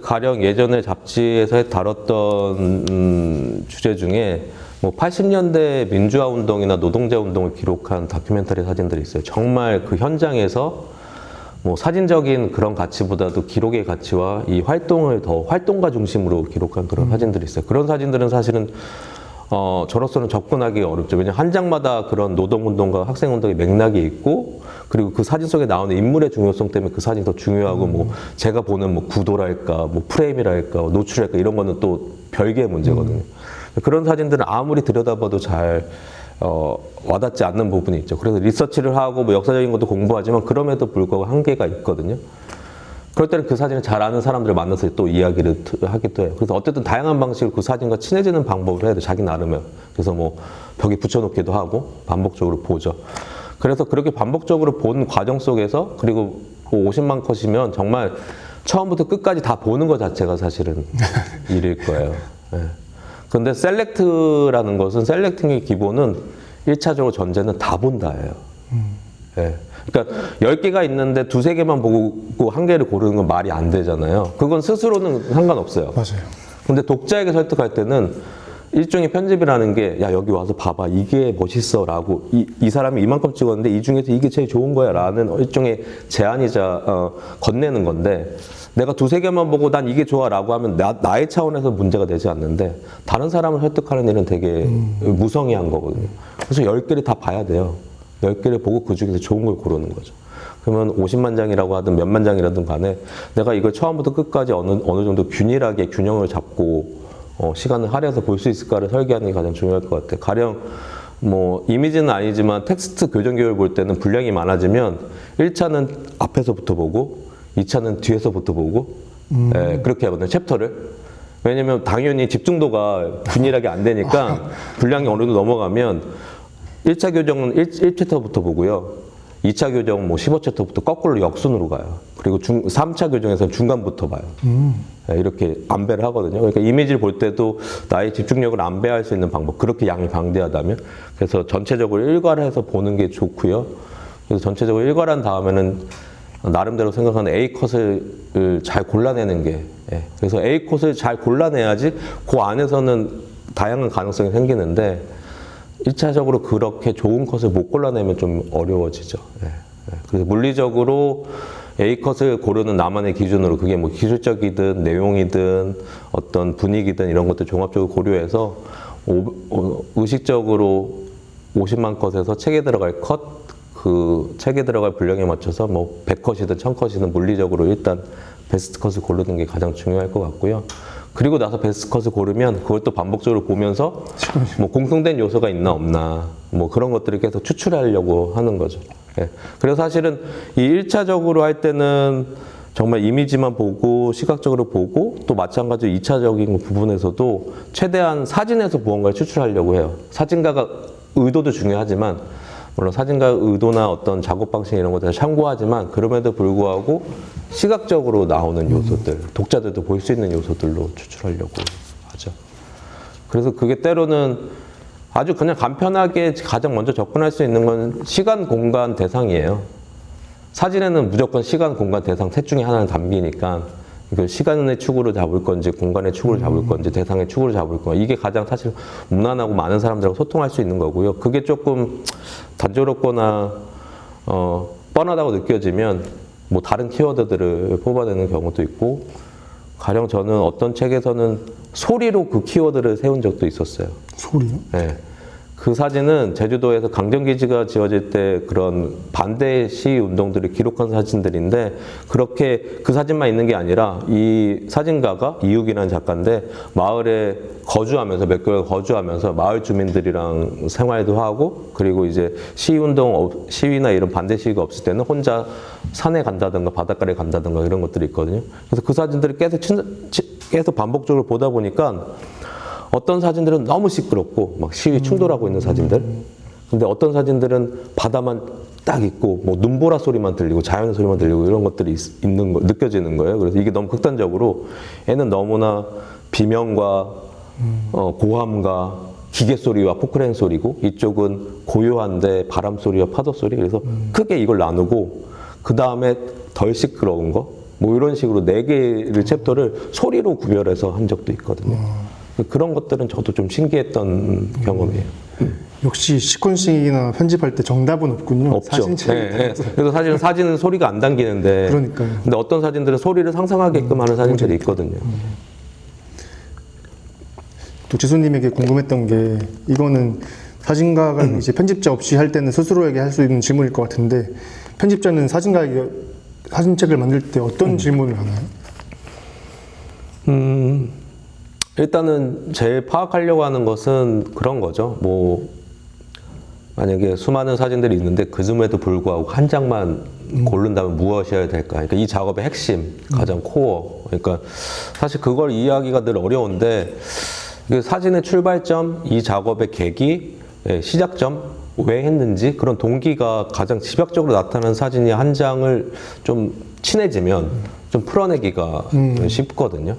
B: 가령 예전에 잡지에서 다뤘던 주제 중에 뭐 80년대 민주화 운동이나 노동자 운동을 기록한 다큐멘터리 사진들이 있어요. 정말 그 현장에서 뭐 사진적인 그런 가치보다도 기록의 가치와 이 활동을 더 활동가 중심으로 기록한 그런 사진들이 있어요. 그런 사진들은 사실은 저로서는 접근하기 어렵죠. 왜냐하면 한 장마다 그런 노동운동과 학생운동의 맥락이 있고 그리고 그 사진 속에 나오는 인물의 중요성 때문에 그 사진이 더 중요하고 뭐 제가 보는 뭐 구도랄까 뭐 프레임이랄까 노출할까 이런 거는 또 별개의 문제거든요. 그런 사진들은 아무리 들여다봐도 잘 와닿지 않는 부분이 있죠. 그래서 리서치를 하고 뭐 역사적인 것도 공부하지만 그럼에도 불구하고 한계가 있거든요. 그럴 때는 그 사진을 잘 아는 사람들을 만나서 또 이야기를 하기도 해요. 그래서 어쨌든 다양한 방식으로 그 사진과 친해지는 방법을 해야 돼요. 자기 나름에. 그래서 뭐 벽에 붙여놓기도 하고 반복적으로 보죠. 그래서 그렇게 반복적으로 본 과정 속에서 그리고 뭐 50만 컷이면 정말 처음부터 끝까지 다 보는 것 자체가 사실은 일일 거예요. 네. 근데 셀렉트라는 것은 셀렉팅의 기본은 1차적으로 전제는 다 본다예요. 네. 그러니까 10개가 있는데 2-3개만 보고 1개를 고르는 건 말이 안 되잖아요. 그건 스스로는 상관없어요.
A: 맞아요.
B: 근데 독자에게 설득할 때는 일종의 편집이라는 게 야 여기 와서 봐봐 이게 멋있어 라고 이 사람이 이만큼 찍었는데 이 중에서 이게 제일 좋은 거야 라는 일종의 제안이자 건네는 건데 내가 2-3개만 보고 난 이게 좋아 라고 하면 나의 차원에서 문제가 되지 않는데 다른 사람을 설득하는 일은 되게 무성의한 거거든요. 그래서 10개를 다 봐야 돼요. 10개를 보고 그 중에서 좋은 걸 고르는 거죠. 그러면 50만 장이라고 하든 몇만 장이라든 간에 내가 이걸 처음부터 끝까지 어느 정도 균일하게 균형을 잡고 시간을 할애해서 볼 수 있을까를 설계하는 게 가장 중요할 것 같아요. 가령 뭐 이미지는 아니지만 텍스트 교정 교육을 볼 때는 분량이 많아지면 1차는 앞에서부터 보고 2차는 뒤에서부터 보고 그렇게 하거든요. 챕터를. 왜냐면 당연히 집중도가 균일하게 안 되니까 분량이 어느 정도 넘어가면 1차 교정은 1챕터부터 보고요. 2차 교정은 뭐 15챕터부터 거꾸로 역순으로 가요. 그리고 3차 교정에서는 중간부터 봐요. 이렇게 안배를 하거든요. 그러니까 이미지를 볼 때도 나의 집중력을 안배할 수 있는 방법. 그렇게 양이 방대하다면. 그래서 전체적으로 일괄해서 보는 게 좋고요. 그래서 전체적으로 일괄한 다음에는 나름대로 생각하는 A컷을 잘 골라내는 게. 그래서 A컷을 잘 골라내야지 그 안에서는 다양한 가능성이 생기는데 1차적으로 그렇게 좋은 컷을 못 골라내면 좀 어려워지죠. 그래서 물리적으로 A컷을 고르는 나만의 기준으로 그게 뭐 기술적이든 내용이든 어떤 분위기든 이런 것들 종합적으로 고려해서 의식적으로 50만 컷에서 책에 들어갈 컷, 그 책에 들어갈 분량에 맞춰서 뭐 100컷이든 1000컷이든 물리적으로 일단 베스트 컷을 고르는 게 가장 중요할 것 같고요. 그리고 나서 베스트 컷을 고르면 그걸 또 반복적으로 보면서 뭐 공통된 요소가 있나 없나 뭐 그런 것들을 계속 추출하려고 하는 거죠. 예. 그래서 사실은 이 1차적으로 할 때는 정말 이미지만 보고 시각적으로 보고 또 마찬가지로 2차적인 부분에서도 최대한 사진에서 무언가를 추출하려고 해요. 사진가가 의도도 중요하지만 물론 사진가 의도나 어떤 작업 방식 이런 것들을 참고하지만 그럼에도 불구하고 시각적으로 나오는 요소들, 독자들도 볼 수 있는 요소들로 추출하려고 하죠. 그래서 그게 때로는 아주 그냥 간편하게 가장 먼저 접근할 수 있는 건 시간, 공간, 대상이에요. 사진에는 무조건 시간, 공간, 대상 셋 중에 하나는 담기니까 그 시간의 축으로 잡을 건지 공간의 축으로 잡을 건지 대상의 축으로 잡을 건지 이게 가장 사실 무난하고 많은 사람들하고 소통할 수 있는 거고요. 그게 조금 단조롭거나 뻔하다고 느껴지면 뭐 다른 키워드들을 뽑아내는 경우도 있고 가령 저는 어떤 책에서는 소리로 그 키워드를 세운 적도 있었어요.
A: 소리요?
B: 네. 그 사진은 제주도에서 강정기지가 지어질 때 그런 반대 시위 운동들을 기록한 사진들인데 그렇게 그 사진만 있는 게 아니라 이 사진가가 이욱이라는 작가인데 마을에 거주하면서 몇 개월 거주하면서 마을 주민들이랑 생활도 하고 그리고 이제 시위 운동 시위나 이런 반대 시위가 없을 때는 혼자 산에 간다든가 바닷가에 간다든가 이런 것들이 있거든요. 그래서 그 사진들을 계속 반복적으로 보다 보니까 어떤 사진들은 너무 시끄럽고 막 시위 충돌하고 있는 사진들. 근데 어떤 사진들은 바다만 딱 있고 뭐 눈보라 소리만 들리고 자연 소리만 들리고 이런 것들이 있는 거 느껴지는 거예요. 그래서 이게 너무 극단적으로 얘는 너무나 비명과 고함과 기계 소리와 포크레인 소리고 이쪽은 고요한데 바람 소리와 파도 소리. 그래서 크게 이걸 나누고 그 다음에 덜 시끄러운 거 뭐 이런 식으로 4개를 챕터를 소리로 구별해서 한 적도 있거든요. 그런 것들은 저도 좀 신기했던 경험이에요.
A: 역시 시퀀싱이나 편집할 때 정답은 없군요.
B: 없죠.
A: 사진
B: 네. 그래서 사실은 사진은 소리가 안 담기는데
A: 그러니까요.
B: 근데 어떤 사진들은 소리를 상상하게끔 하는 사진들이 있거든요.
A: 또 지수님에게 궁금했던 게 이거는 사진가가 이제 편집자 없이 할 때는 스스로에게 할 수 있는 질문일 것 같은데 편집자는 사진가에게 사진책을 만들 때 어떤 질문을 하나요?
B: 일단은 제일 파악하려고 하는 것은 그런 거죠. 뭐 만약에 수많은 사진들이 있는데 그 중에도 불구하고 한 장만 고른다면 무엇이어야 될까? 그러니까 이 작업의 핵심, 가장 코어. 그러니까 사실 그걸 이해하기가 늘 어려운데 이게 사진의 출발점, 이 작업의 계기, 시작점, 왜 했는지 그런 동기가 가장 집약적으로 나타나는 사진이 한 장을 좀 친해지면 좀 풀어내기가 쉽거든요.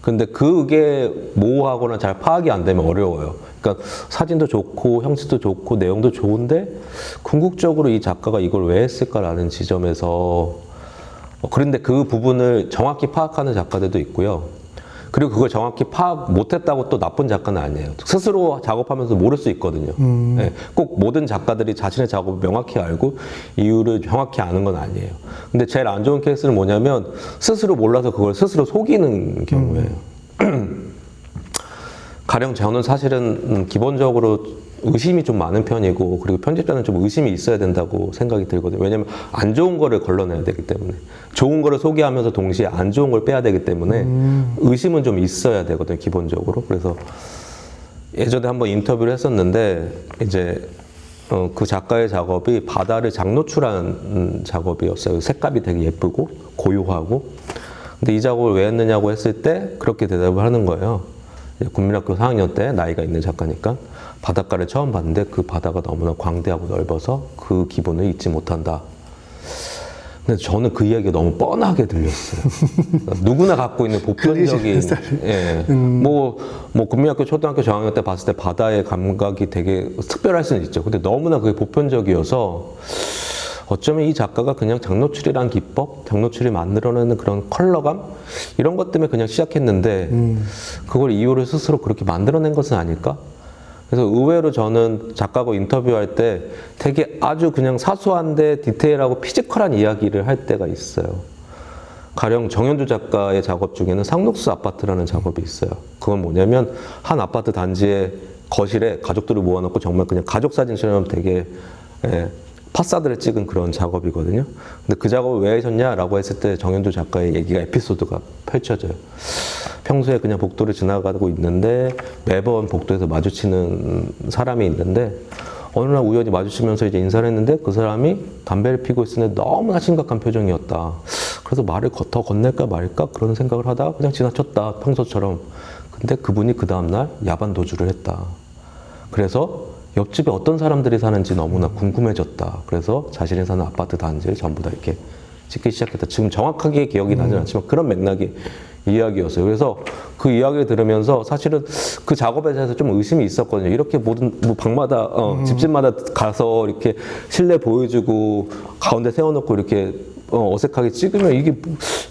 B: 근데 그게 모호하거나 잘 파악이 안 되면 어려워요. 그러니까 사진도 좋고 형식도 좋고 내용도 좋은데 궁극적으로 이 작가가 이걸 왜 했을까라는 지점에서 그런데 그 부분을 정확히 파악하는 작가들도 있고요. 그리고 그걸 정확히 파악 못했다고 또 나쁜 작가는 아니에요. 스스로 작업하면서 모를 수 있거든요. 네, 꼭 모든 작가들이 자신의 작업을 명확히 알고 이유를 정확히 아는 건 아니에요. 근데 제일 안 좋은 케이스는 뭐냐면 스스로 몰라서 그걸 스스로 속이는 경우예요. 가령 저는 사실은 기본적으로 의심이 좀 많은 편이고 그리고 편집자는 좀 의심이 있어야 된다고 생각이 들거든요. 왜냐면 안 좋은 거를 걸러내야 되기 때문에 좋은 거를 소개하면서 동시에 안 좋은 걸 빼야 되기 때문에 의심은 좀 있어야 되거든요. 기본적으로. 그래서 예전에 한번 인터뷰를 했었는데 이제 그 작가의 작업이 바다를 장노출한 작업이었어요. 색감이 되게 예쁘고 고요하고 근데 이 작업을 왜 했느냐고 했을 때 그렇게 대답을 하는 거예요. 국민학교 4학년 때 나이가 있는 작가니까 바닷가를 처음 봤는데 그 바다가 너무나 광대하고 넓어서 그 기분을 잊지 못한다. 근데 저는 그 이야기가 너무 뻔하게 들렸어요. 누구나 갖고 있는 보편적인, 예, 뭐 국민학교 초등학교 저학년 때 봤을 때 바다의 감각이 되게 특별할 수는 있죠. 근데 너무나 그게 보편적이어서 어쩌면 이 작가가 그냥 장노출이란 기법, 장노출이 만들어내는 그런 컬러감 이런 것 때문에 그냥 시작했는데 그걸 이유를 스스로 그렇게 만들어낸 것은 아닐까? 그래서 의외로 저는 작가하고 인터뷰할 때 되게 아주 그냥 사소한데 디테일하고 피지컬한 이야기를 할 때가 있어요. 가령 정현주 작가의 작업 중에는 상록수 아파트라는 작업이 있어요. 그건 뭐냐면 한 아파트 단지의 거실에 가족들을 모아놓고 정말 그냥 가족 사진처럼 되게 파사드를 찍은 그런 작업이거든요. 근데 그 작업을 왜 하셨냐라고 했을 때 정현주 작가의 얘기가 에피소드가 펼쳐져요. 평소에 그냥 복도를 지나가고 있는데 매번 복도에서 마주치는 사람이 있는데 어느 날 우연히 마주치면서 이제 인사를 했는데 그 사람이 담배를 피고 있었는데 너무나 심각한 표정이었다. 그래서 말을 더 건넬까 말까 그런 생각을 하다가 그냥 지나쳤다, 평소처럼. 근데 그분이 그 다음날 야반 도주를 했다. 그래서 옆집에 어떤 사람들이 사는지 너무나 궁금해졌다. 그래서 자신이 사는 아파트 단지를 전부 다 이렇게 찍기 시작했다. 지금 정확하게 기억이 나진 않지만 그런 맥락의 이야기였어요. 그래서 그 이야기를 들으면서 사실은 그 작업에 대해서 좀 의심이 있었거든요. 이렇게 모든 뭐 방마다 집집마다 가서 이렇게 실내 보여주고 가운데 세워놓고 이렇게 어색하게 찍으면 이게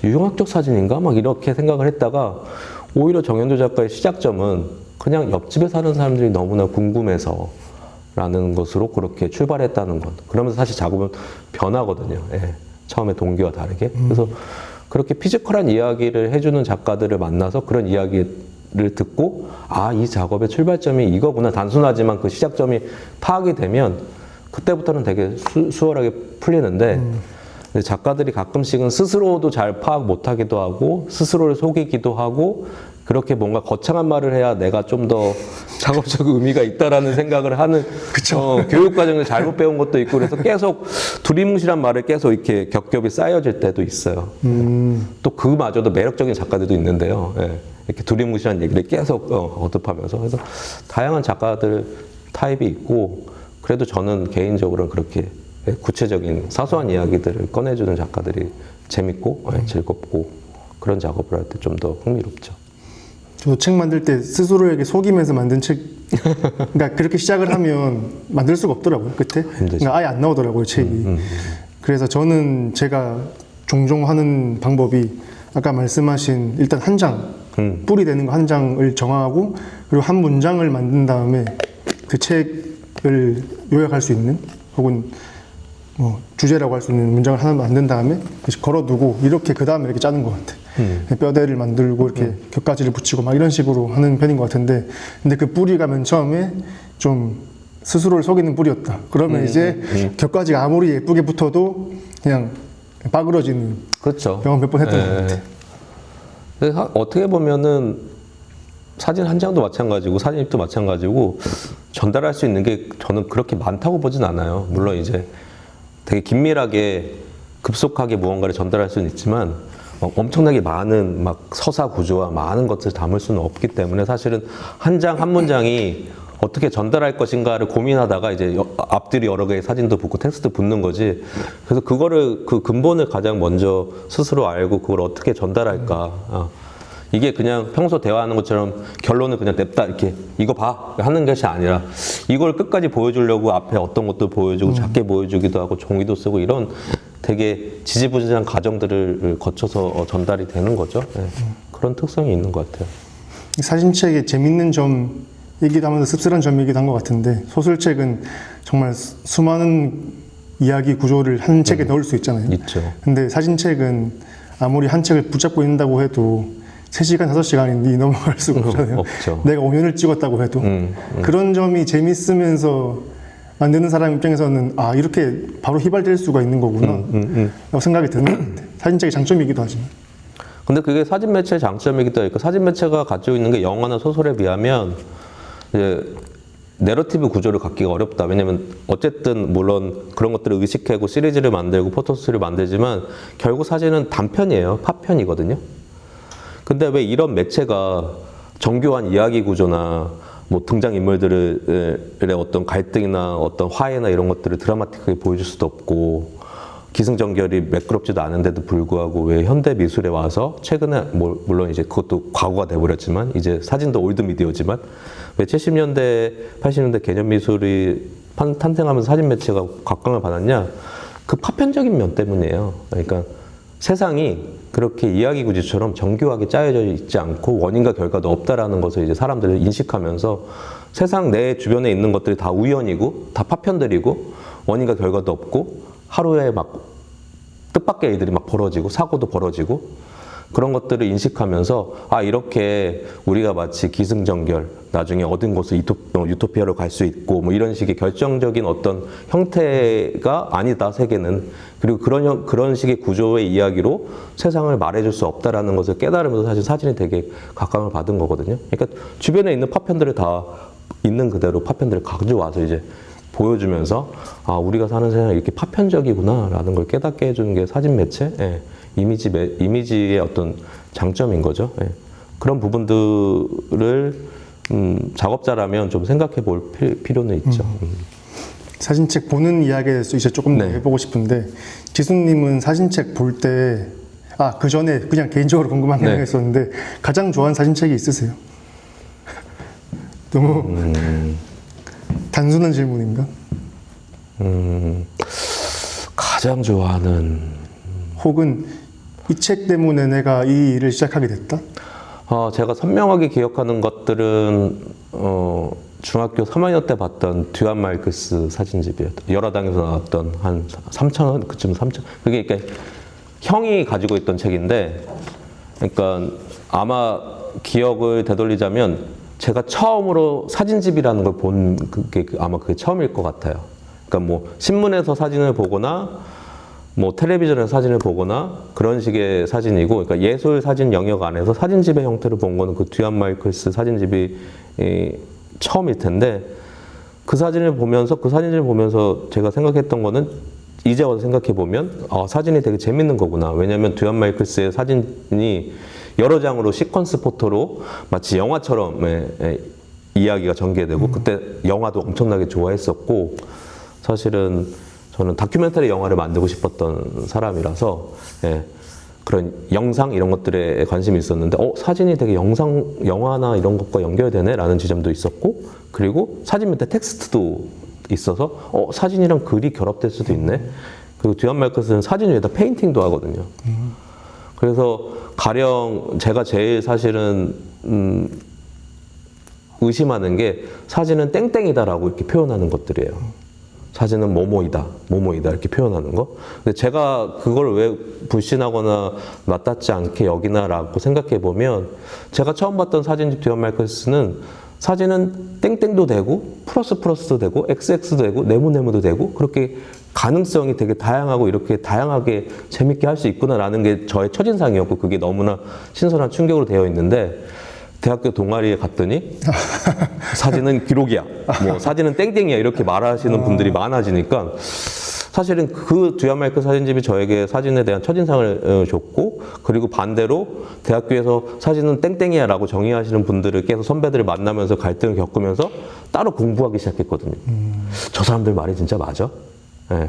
B: 유형학적 사진인가? 막 이렇게 생각을 했다가 오히려 정현주 작가의 시작점은 그냥 옆집에 사는 사람들이 너무나 궁금해서 라는 것으로 그렇게 출발했다는 것. 그러면서 사실 작업은 변하거든요. 예. 처음에 동기와 다르게. 그래서 그렇게 피지컬한 이야기를 해주는 작가들을 만나서 그런 이야기를 듣고 아, 이 작업의 출발점이 이거구나. 단순하지만 그 시작점이 파악이 되면 그때부터는 되게 수월하게 풀리는데 근데 작가들이 가끔씩은 스스로도 잘 파악 못하기도 하고 스스로를 속이기도 하고 그렇게 뭔가 거창한 말을 해야 내가 좀 더 작업적 의미가 있다라는 생각을 하는 교육 과정을 잘못 배운 것도 있고 그래서 계속 두리뭉실한 말을 계속 이렇게 겹겹이 쌓여질 때도 있어요. 또 그마저도 매력적인 작가들도 있는데요. 예. 이렇게 두리뭉실한 얘기를 계속 거듭하면서 그래서 다양한 작가들 타입이 있고 그래도 저는 개인적으로는 그렇게 구체적인 사소한 이야기들을 꺼내주는 작가들이 재밌고 즐겁고 그런 작업을 할 때 좀 더 흥미롭죠.
A: 저 책 만들 때 스스로에게 속이면서 만든 책, 그러니까 그렇게 시작을 하면 만들 수가 없더라고요, 끝에. 그러니까 아예 안 나오더라고요, 책이. 그래서 저는 제가 종종 하는 방법이 아까 말씀하신 일단 한 장, 뿌리 되는 거 한 장을 정하고 그리고 한 문장을 만든 다음에 그 책을 요약할 수 있는 혹은 뭐 주제라고 할 수 있는 문장을 하나 만든 다음에 걸어두고 이렇게 그 다음에 이렇게 짜는 것 같아요. 뼈대를 만들고 이렇게 격가지를 붙이고 막 이런 식으로 하는 편인 것 같은데 근데 그 뿌리가 맨 처음에 좀 스스로를 속이는 뿌리였다. 그러면 이제 격가지가 아무리 예쁘게 붙어도 그냥 빠그러지는
B: 그렇죠.
A: 경험 몇 번 했던 것 같아요.
B: 근데 어떻게 보면은 사진 한 장도 마찬가지고 사진입도 마찬가지고 전달할 수 있는 게 저는 그렇게 많다고 보진 않아요. 물론 이제 되게 긴밀하게 급속하게 무언가를 전달할 수는 있지만 엄청나게 많은 막 서사 구조와 많은 것을 담을 수는 없기 때문에 사실은 한 장 한 문장이 어떻게 전달할 것인가를 고민하다가 이제 앞뒤로 여러 개의 사진도 붙고 텍스트 붙는 거지. 그래서 그거를 그 근본을 가장 먼저 스스로 알고 그걸 어떻게 전달할까. 이게 그냥 평소 대화하는 것처럼 결론을 그냥 냅다 이렇게 이거 봐 하는 것이 아니라 이걸 끝까지 보여주려고 앞에 어떤 것도 보여주고 작게 보여주기도 하고 종이도 쓰고 이런 되게 지지부진한 과정들을 거쳐서 전달이 되는 거죠. 네. 그런 특성이 있는 것 같아요.
A: 사진책의 재밌는 점이기도 하면서 씁쓸한 점이기도 한 것 같은데 소설책은 정말 수많은 이야기 구조를 한 책에 넣을 수 있잖아요.
B: 있죠.
A: 근데 사진책은 아무리 한 책을 붙잡고 있는다고 해도 3시간, 5시간이 넘어갈 수가 없잖아요.
B: 없죠.
A: 내가 5년을 찍었다고 해도. 그런 점이 재밌으면서 만드는 사람 입장에서는 아 이렇게 바로 휘발될 수가 있는 거구나 라고 생각이 드는 것 같아요. 사진책의 장점이기도 하지만.
B: 근데 그게 사진 매체의 장점이기도 하고 사진 매체가 가지고 있는 게 영화나 소설에 비하면 이제 내러티브 구조를 갖기가 어렵다. 왜냐면 어쨌든 물론 그런 것들을 의식하고 시리즈를 만들고 포토스를 만들지만 결국 사진은 단편이에요. 파편이거든요. 근데 왜 이런 매체가 정교한 이야기 구조나 뭐 등장인물들의 어떤 갈등이나 어떤 화해나 이런 것들을 드라마틱하게 보여줄 수도 없고 기승전결이 매끄럽지도 않은데도 불구하고 왜 현대 미술에 와서 최근에 물론 이제 그것도 과거가 돼버렸지만 이제 사진도 올드 미디어지만 왜 70년대 80년대 개념 미술이 탄생하면서 사진 매체가 각광을 받았냐 그 파편적인 면 때문이에요. 그러니까 세상이 그렇게 이야기 구조처럼 정교하게 짜여져 있지 않고 원인과 결과도 없다라는 것을 이제 사람들이 인식하면서 세상 내 주변에 있는 것들이 다 우연이고 다 파편들이고 원인과 결과도 없고 하루에 막 뜻밖의 일들이 막 벌어지고 사고도 벌어지고 그런 것들을 인식하면서 아 이렇게 우리가 마치 기승전결 나중에 어딘 곳을 유토피아로 갈 수 있고 뭐 이런 식의 결정적인 어떤 형태가 아니다 세계는 그리고 그런 식의 구조의 이야기로 세상을 말해줄 수 없다라는 것을 깨달으면서 사실 사진이 되게 각광을 받은 거거든요. 그러니까 주변에 있는 파편들을 다 있는 그대로 파편들을 가져와서 이제 보여주면서 아 우리가 사는 세상이 이렇게 파편적이구나라는 걸 깨닫게 해주는 게 사진 매체, 예. 이미지의 어떤 장점인 거죠. 예. 그런 부분들을 작업자라면 좀 생각해 볼 필요는 있죠.
A: 사진책 보는 이야기에 대해서 이제 조금 더
B: 네.
A: 해보고 싶은데 지수님은 사진책 볼 때 그 전에 그냥 개인적으로 궁금한 게
B: 네.
A: 있었는데 가장 좋아하는 사진책이 있으세요? 너무 단순한 질문인가?
B: 가장 좋아하는
A: 혹은 이 책 때문에 내가 이 일을 시작하게 됐다?
B: 제가 선명하게 기억하는 것들은 중학교 3학년 때 봤던 듀안 마이클스 사진집이에요. 열화당에서 나왔던 한 3,000원 그쯤 3,000. 그게 그러니까 형이 가지고 있던 책인데, 그러니까 아마 기억을 되돌리자면 제가 처음으로 사진집이라는 걸 본 그게 아마 그게 처음일 것 같아요. 그러니까 뭐 신문에서 사진을 보거나 뭐 텔레비전에서 사진을 보거나 그런 식의 사진이고, 그러니까 예술 사진 영역 안에서 사진집의 형태를 본 거는 그 듀안 마이클스 사진집이 처음일 텐데, 그 사진을 보면서 제가 생각했던 거는 이제 와서 생각해 보면 사진이 되게 재밌는 거구나. 왜냐하면 듀안 마이클스의 사진이 여러 장으로 시퀀스 포토로 마치 영화처럼 이야기가 전개되고 그때 영화도 엄청나게 좋아했었고, 사실은 저는 다큐멘터리 영화를 만들고 싶었던 사람이라서 그런 영상 이런 것들에 관심이 있었는데 사진이 되게 영화나 이런 것과 연결되네 라는 지점도 있었고, 그리고 사진 밑에 텍스트도 있어서 사진이랑 글이 결합될 수도 있네. 그리고 듀안 마이클스는 사진 위에다 페인팅도 하거든요. 그래서 가령 제가 제일 사실은 의심하는 게 사진은 땡땡이다라고 이렇게 표현하는 것들이에요. 사진은 뭐뭐이다 이렇게 표현하는 거. 근데 제가 그걸 왜 불신하거나 맞닿지 않게 여기나라고 생각해 보면, 제가 처음 봤던 사진집 듀안 마이클스는 사진은 땡땡도 되고 플러스도 되고 XX도 되고 네모네모도 되고 그렇게 가능성이 되게 다양하고 이렇게 다양하게 재밌게 할 수 있구나라는 게 저의 첫인상이었고, 그게 너무나 신선한 충격으로 되어 있는데, 대학교 동아리에 갔더니 사진은 기록이야, 뭐 사진은 땡땡이야 이렇게 말하시는 분들이 많아지니까, 사실은 그 듀안 마이클 사진집이 저에게 사진에 대한 첫인상을 줬고, 그리고 반대로 대학교에서 사진은 땡땡이야 라고 정의하시는 분들을 계속 선배들을 만나면서 갈등을 겪으면서 따로 공부하기 시작했거든요. 저 사람들 말이 진짜 맞아? 네.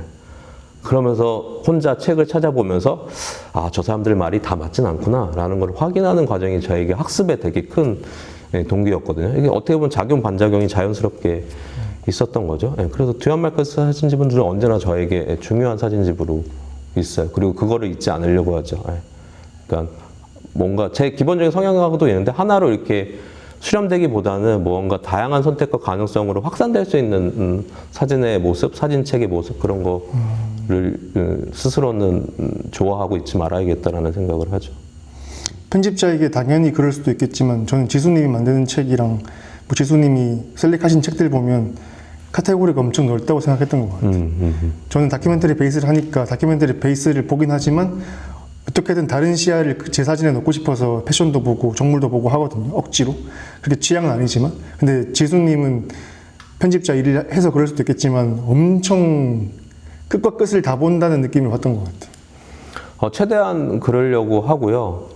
B: 그러면서 혼자 책을 찾아보면서 저 사람들 말이 다 맞진 않구나 라는 걸 확인하는 과정이 저에게 학습에 되게 큰 동기였거든요. 이게 어떻게 보면 작용 반작용이 자연스럽게 있었던 거죠. 그래서 듀안 마이클스 사진집은 언제나 저에게 중요한 사진집으로 있어요. 그리고 그거를 잊지 않으려고 하죠. 그러니까 뭔가 제 기본적인 성향하고도 있는데 하나로 이렇게 수렴되기보다는 뭔가 다양한 선택과 가능성으로 확산될 수 있는 사진의 모습, 사진책의 모습, 그런 거를 스스로는 좋아하고 있지 말아야겠다라는 생각을 하죠.
A: 편집자에게 당연히 그럴 수도 있겠지만 저는 지수님이 만드는 책이랑 뭐 지수님이 셀렉하신 책들 보면 카테고리가 엄청 넓다고 생각했던 것 같아요. 저는 다큐멘터리 베이스를 하니까 다큐멘터리 베이스를 보긴 하지만 어떻게든 다른 시야를 제 사진에 넣고 싶어서 패션도 보고 정물도 보고 하거든요. 억지로. 그게 취향은 아니지만. 근데 지수님은 편집자 일을 해서 그럴 수도 있겠지만 엄청 끝과 끝을 다 본다는 느낌을 받던 것 같아요.
B: 최대한 그러려고 하고요.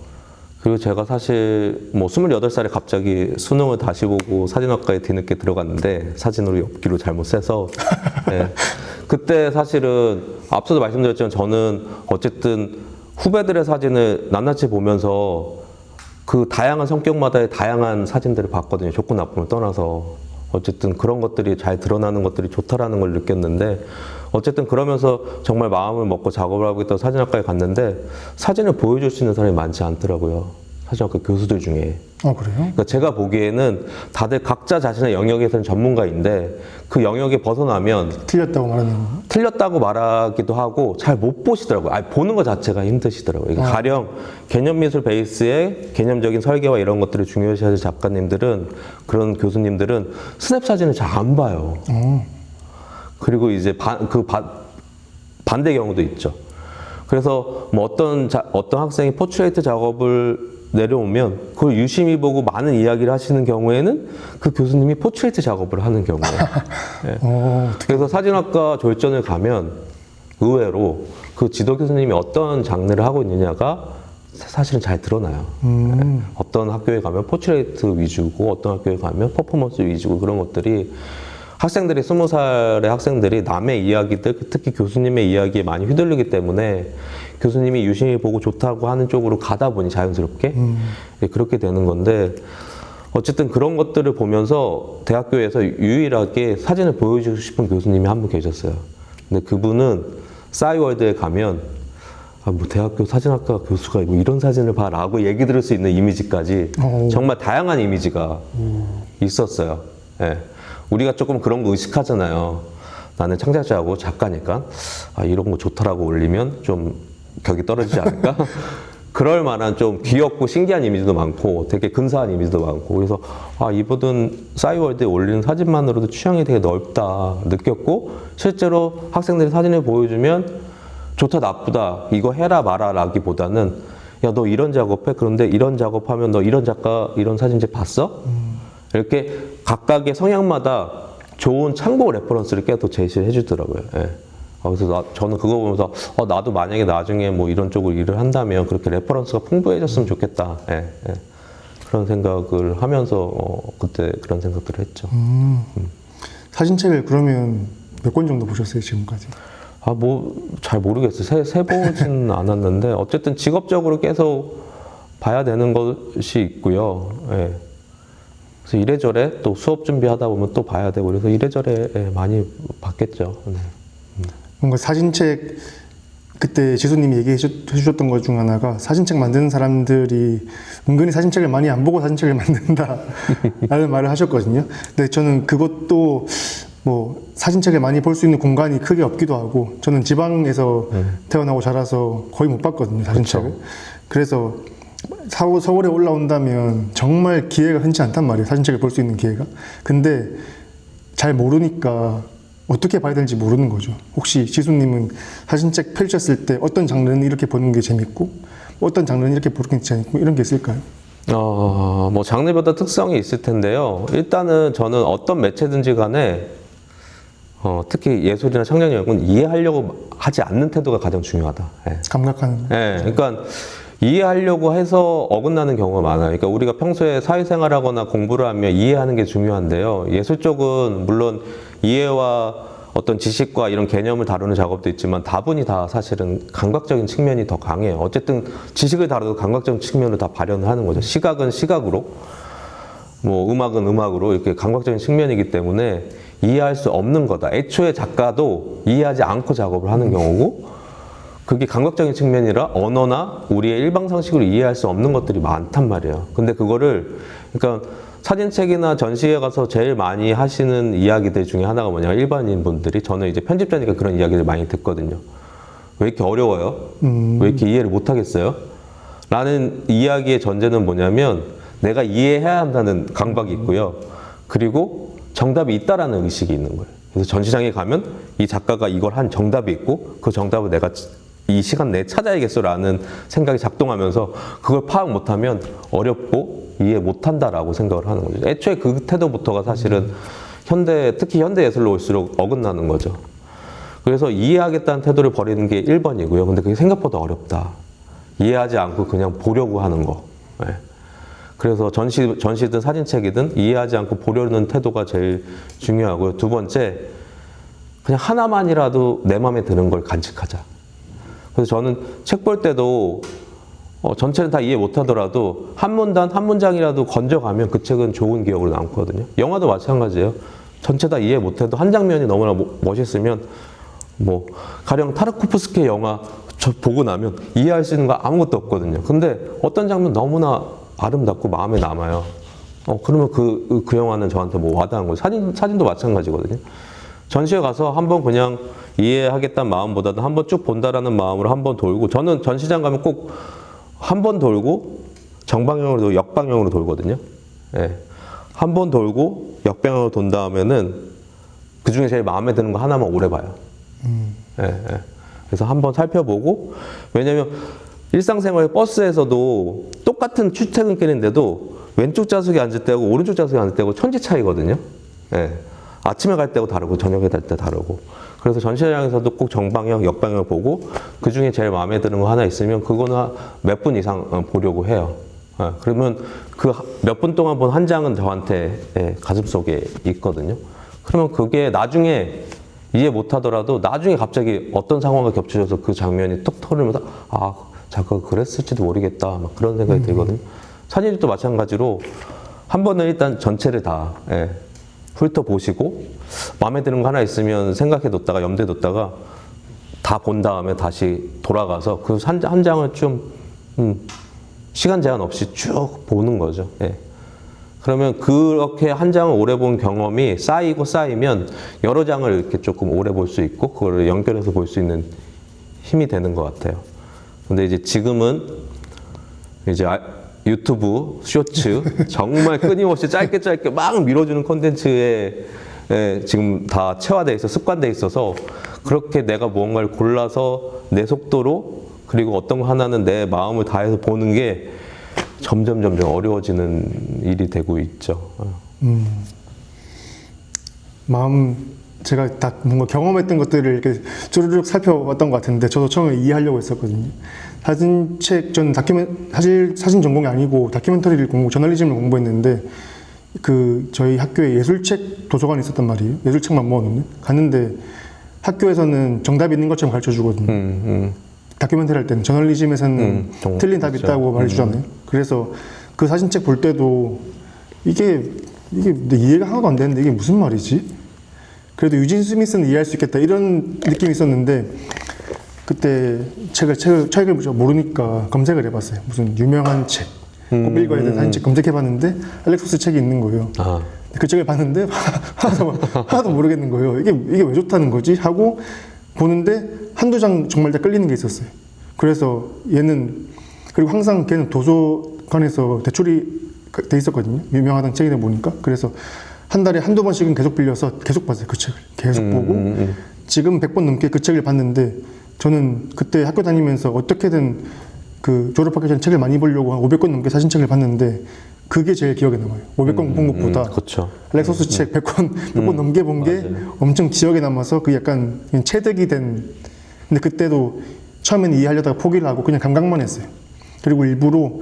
B: 그리고 제가 사실 뭐 28살에 갑자기 수능을 다시 보고 사진학과에 뒤늦게 들어갔는데 사진으로 엽기로 잘못 세서 그때 사실은 앞서도 말씀드렸지만 저는 어쨌든 후배들의 사진을 낱낱이 보면서 그 다양한 성격마다의 다양한 사진들을 봤거든요. 좋고 나쁨을 떠나서. 어쨌든 그런 것들이 잘 드러나는 것들이 좋다라는 걸 느꼈는데, 어쨌든 그러면서 정말 마음을 먹고 작업을 하고 있던 사진학과에 갔는데 사진을 보여줄 수 있는 사람이 많지 않더라고요. 사진학과 교수들 중에.
A: 아, 그래요?
B: 그러니까 제가 보기에는 다들 각자 자신의 영역에서는 전문가인데 그 영역에 벗어나면
A: 틀렸다고 말하는 거.
B: 틀렸다고 말하기도 하고 잘 못 보시더라고요. 아니, 보는 것 자체가 힘드시더라고요. 그러니까 가령 개념미술 베이스의 개념적인 설계와 이런 것들을 중요시하는 작가님들은, 그런 교수님들은 스냅 사진을 잘 안 봐요. 그리고 이제 반대 경우도 있죠. 그래서 뭐 어떤 학생이 포트레이트 작업을 내려오면 그걸 유심히 보고 많은 이야기를 하시는 경우에는 그 교수님이 포트레이트 작업을 하는 경우예요. 네. 그래서 사진학과 졸전을 가면 의외로 그 지도 교수님이 어떤 장르를 하고 있느냐가 사실은 잘 드러나요. 네. 어떤 학교에 가면 포트레이트 위주고 어떤 학교에 가면 퍼포먼스 위주고 그런 것들이 학생들이 20살의 학생들이 남의 이야기들, 특히 교수님의 이야기에 많이 휘둘리기 때문에 교수님이 유심히 보고 좋다고 하는 쪽으로 가다 보니 자연스럽게 그렇게 되는 건데, 어쨌든 그런 것들을 보면서 대학교에서 유일하게 사진을 보여주고 싶은 교수님이 한 분 계셨어요. 근데 그분은 싸이월드에 가면 뭐 대학교 사진학과 교수가 뭐 이런 사진을 봐라고 얘기 들을 수 있는 이미지까지 정말 다양한 이미지가 있었어요. 예. 우리가 조금 그런 거 의식하잖아요. 나는 창작자고 작가니까 이런 거 좋다라고 올리면 좀 격이 떨어지지 않을까? 그럴 만한 좀 귀엽고 신기한 이미지도 많고 되게 근사한 이미지도 많고, 그래서 이분은 싸이월드에 올리는 사진만으로도 취향이 되게 넓다 느꼈고, 실제로 학생들이 사진을 보여주면 좋다 나쁘다 이거 해라 마라 라기보다는 야, 너 이런 작업해? 그런데 이런 작업하면 너 이런 작가 이런 사진집 봤어? 이렇게 각각의 성향마다 좋은 참고 레퍼런스를 계속 제시를 해주더라고요. 예. 그래서 저는 그거 보면서 나도 만약에 나중에 뭐 이런 쪽으로 일을 한다면 그렇게 레퍼런스가 풍부해졌으면 좋겠다. 예. 예. 그런 생각을 하면서 그때 그런 생각들을 했죠.
A: 사진책을 그러면 몇 권 정도 보셨어요, 지금까지?
B: 뭐 잘 모르겠어요. 세 보진 않았는데 어쨌든 직업적으로 계속 봐야 되는 것이 있고요. 예. 그래서 이래저래 또 수업 준비하다 보면 또 봐야 되고 그래서 이래저래 많이 봤겠죠. 네.
A: 뭔가 사진책 그때 지수님이 얘기해 주셨던 것 중 하나가 사진책 만드는 사람들이 은근히 사진책을 많이 안 보고 사진책을 만든다 라는 말을 하셨거든요. 근데 저는 그것도 뭐 사진책을 많이 볼 수 있는 공간이 크게 없기도 하고, 저는 지방에서 태어나고 자라서 거의 못 봤거든요, 사진책을.
B: 그쵸.
A: 그래서 서울에 올라온다면 정말 기회가 흔치 않단 말이에요, 사진책을 볼 수 있는 기회가. 근데 잘 모르니까 어떻게 봐야 되는지 모르는 거죠. 혹시 지수님은 사진책 펼쳤을 때 어떤 장르는 이렇게 보는 게 재밌고 어떤 장르는 이렇게 보는 게 재밌고 이런 게 있을까요?
B: 뭐 장르마다 특성이 있을 텐데요. 일단은 저는 어떤 매체든지 간에 특히 예술이나 창작력은 이해하려고 하지 않는 태도가 가장 중요하다. 예.
A: 감각하는.
B: 예, 그러니까 이해하려고 해서 어긋나는 경우가 많아요. 그러니까 우리가 평소에 사회생활하거나 공부를 하면 이해하는 게 중요한데요. 예술 쪽은 물론 이해와 어떤 지식과 이런 개념을 다루는 작업도 있지만 다분히 다 사실은 감각적인 측면이 더 강해요. 어쨌든 지식을 다뤄도 감각적인 측면을 다 발현을 하는 거죠. 시각은 시각으로, 뭐 음악은 음악으로 이렇게 감각적인 측면이기 때문에 이해할 수 없는 거다. 애초에 작가도 이해하지 않고 작업을 하는 경우고, 그게 감각적인 측면이라 언어나 우리의 일방 상식으로 이해할 수 없는 것들이 많단 말이에요. 근데 그거를, 그러니까 사진책이나 전시회 가서 제일 많이 하시는 이야기들 중에 하나가 뭐냐면, 일반인 분들이, 저는 이제 편집자니까 그런 이야기를 많이 듣거든요. 왜 이렇게 어려워요? 왜 이렇게 이해를 못 하겠어요? 라는 이야기의 전제는 뭐냐면, 내가 이해해야 한다는 강박이 있고요. 그리고 정답이 있다라는 의식이 있는 거예요. 그래서 전시장에 가면 이 작가가 이걸 한 정답이 있고 그 정답을 내가 이 시간 내에 찾아야겠어라는 생각이 작동하면서 그걸 파악 못하면 어렵고 이해 못한다라고 생각을 하는 거죠. 애초에 그 태도부터가 사실은 특히 현대 예술로 올수록 어긋나는 거죠. 그래서 이해하겠다는 태도를 버리는 게 1번이고요. 근데 그게 생각보다 어렵다. 이해하지 않고 그냥 보려고 하는 거. 네. 그래서 전시든 사진책이든 이해하지 않고 보려는 태도가 제일 중요하고요. 두 번째, 그냥 하나만이라도 내 마음에 드는 걸 간직하자. 그래서 저는 책 볼 때도 전체는 다 이해 못하더라도 한 문단, 한 문장이라도 건져가면 그 책은 좋은 기억으로 남거든요. 영화도 마찬가지예요. 전체 다 이해 못해도 한 장면이 너무나 멋있으면, 뭐 가령 타르코프스키의 영화 보고 나면 이해할 수 있는 거 아무것도 없거든요. 근데 어떤 장면 너무나 아름답고 마음에 남아요. 그러면 그 영화는 저한테 뭐 와닿은 거예요. 사진도 마찬가지거든요. 전시회 가서 한번 그냥 이해하겠다는 마음보다는 한번 쭉 본다라는 마음으로 한번 돌고, 저는 전시장 가면 꼭 한 번 돌고 정방향으로 역방향으로 돌거든요. 예. 한 번 돌고 역방향으로 돈 다음에는 그 중에 제일 마음에 드는 거 하나만 오래 봐요. 예, 예. 그래서 한번 살펴보고, 왜냐면 일상생활 버스에서도 똑같은 출퇴근길인데도 왼쪽 좌석에 앉을 때하고 오른쪽 좌석에 앉을 때하고 천지 차이거든요. 예. 아침에 갈 때고 다르고 저녁에 갈 때 다르고. 그래서 전시장에서도 꼭 정방향, 역방향을 보고 그 중에 제일 마음에 드는 거 하나 있으면 그거는 몇 분 이상 보려고 해요. 예. 그러면 그 몇 분 동안 본 한 장은 저한테 가슴속에 있거든요. 그러면 그게 나중에 이해 못 하더라도 나중에 갑자기 어떤 상황과 겹쳐져서 그 장면이 뚝 터지면서 아, 작가가 그랬을지도 모르겠다, 막 그런 생각이 들거든요. 사진도 마찬가지로 한 번은 일단 전체를 다 훑어보시고 마음에 드는 거 하나 있으면 생각해뒀다가 염두에뒀다가 다 본 다음에 다시 돌아가서 그 한 장을 좀 시간 제한 없이 쭉 보는 거죠. 예. 그러면 그렇게 한 장을 오래 본 경험이 쌓이면 여러 장을 이렇게 조금 오래 볼 수 있고 그거를 연결해서 볼 수 있는 힘이 되는 것 같아요. 근데 이제 지금은 이제 유튜브 쇼츠 정말 끊임없이 짧게 막 밀어주는 콘텐츠에 지금 다 체화돼 있어 습관돼 있어서 그렇게 내가 무언가를 골라서 내 속도로 그리고 어떤 거 하나는 내 마음을 다해서 보는 게 점점 어려워지는 일이 되고 있죠.
A: 제가 다 뭔가 경험했던 것들을 이렇게 쭈르륵 살펴봤던 것 같은데 저도 처음에 이해하려고 했었거든요. 사진책, 저는 사진 전공이 아니고 다큐멘터리를 저널리즘을 공부했는데 저희 학교에 예술책 도서관이 있었단 말이에요. 예술책만 모아놓는. 갔는데 학교에서는 정답이 있는 것처럼 가르쳐 주거든요. 다큐멘터리 할 때는 저널리즘에서는 틀린 답이 있다고 말해주잖아요. 그래서 그 사진책 볼 때도 이게 이해가 하나도 안 되는데 이게 무슨 말이지? 그래도 유진 스미스는 이해할 수 있겠다 이런 느낌이 있었는데 그때 책을 모르니까 검색을 해봤어요. 무슨 유명한 책, 꼭 읽어야 되는 사진책 검색해봤는데 알렉소스 책이 있는 거예요. 그 책을 봤는데 하나도 모르겠는 거예요. 이게 왜 좋다는 거지? 하고 보는데 한두 장 정말 다 끌리는 게 있었어요. 그래서 그리고 항상 걔는 도서관에서 대출이 돼 있었거든요. 유명하다는 책이다 보니까. 그래서 한 달에 한두 번씩은 계속 빌려서 계속 봤어요. 그 책을 계속 보고 지금 100번 넘게 그 책을 봤는데 저는 그때 학교 다니면서 어떻게든 졸업하기 전에 책을 많이 보려고 한 500권 넘게 사진책을 봤는데 그게 제일 기억에 남아요. 500권 본 것보다
B: 그렇죠.
A: 알렉소스 책 100권 넘게 본 게 엄청 기억에 남아서 그 약간 그냥 체득이 된. 근데 그때도 처음에는 이해하려다가 포기를 하고 그냥 감각만 했어요. 그리고 일부러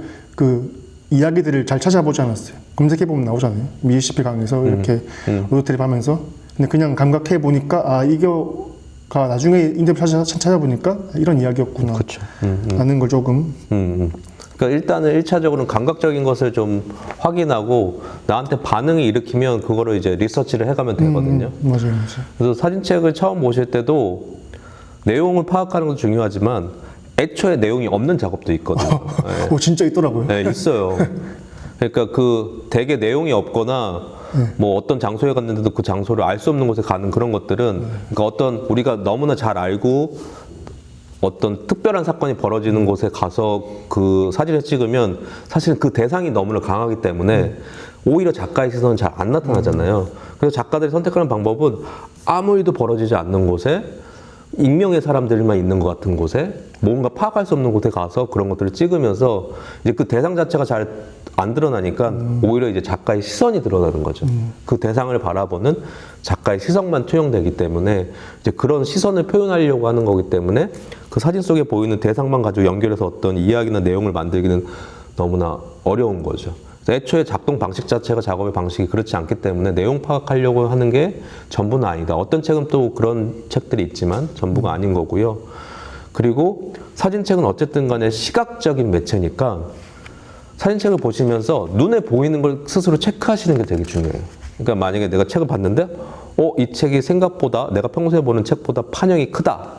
A: 이야기들을 잘 찾아보지 않았어요. 검색해보면 나오잖아요. 미시시피 강에서 이렇게 로드트립 하면서. 근데 그냥 감각해보니까 이거가 나중에 인터뷰 찾아보니까 이런 이야기였구나.
B: 그렇죠.
A: 라는 걸 조금.
B: 그러니까 일단은 1차적으로는 감각적인 것을 좀 확인하고 나한테 반응이 일으키면 그거를 이제 리서치를 해가면 되거든요.
A: 맞아요.
B: 그래서 사진책을 처음 보실 때도 내용을 파악하는 것도 중요하지만 애초에 내용이 없는 작업도 있거든요.
A: 오, 진짜 있더라고요.
B: 네, 있어요. 그러니까 되게 내용이 없거나 뭐 어떤 장소에 갔는데도 그 장소를 알 수 없는 곳에 가는 그런 것들은 그러니까 우리가 너무나 잘 알고 어떤 특별한 사건이 벌어지는 곳에 가서 그 사진을 찍으면 사실은 그 대상이 너무나 강하기 때문에 오히려 작가의 시선은 잘 안 나타나잖아요. 그래서 작가들이 선택하는 방법은 아무 일도 벌어지지 않는 곳에 익명의 사람들만 있는 것 같은 곳에 뭔가 파악할 수 없는 곳에 가서 그런 것들을 찍으면서 이제 그 대상 자체가 잘 안 드러나니까 오히려 이제 작가의 시선이 드러나는 거죠. 그 대상을 바라보는 작가의 시선만 투영되기 때문에 이제 그런 시선을 표현하려고 하는 거기 때문에 그 사진 속에 보이는 대상만 가지고 연결해서 어떤 이야기나 내용을 만들기는 너무나 어려운 거죠. 애초에 작동 방식 자체가 작업의 방식이 그렇지 않기 때문에 내용 파악하려고 하는 게 전부는 아니다. 어떤 책은 또 그런 책들이 있지만 전부가 아닌 거고요. 그리고 사진책은 어쨌든 간에 시각적인 매체니까 사진책을 보시면서 눈에 보이는 걸 스스로 체크하시는 게 되게 중요해요. 그러니까 만약에 내가 책을 봤는데 이 책이 생각보다 내가 평소에 보는 책보다 판형이 크다.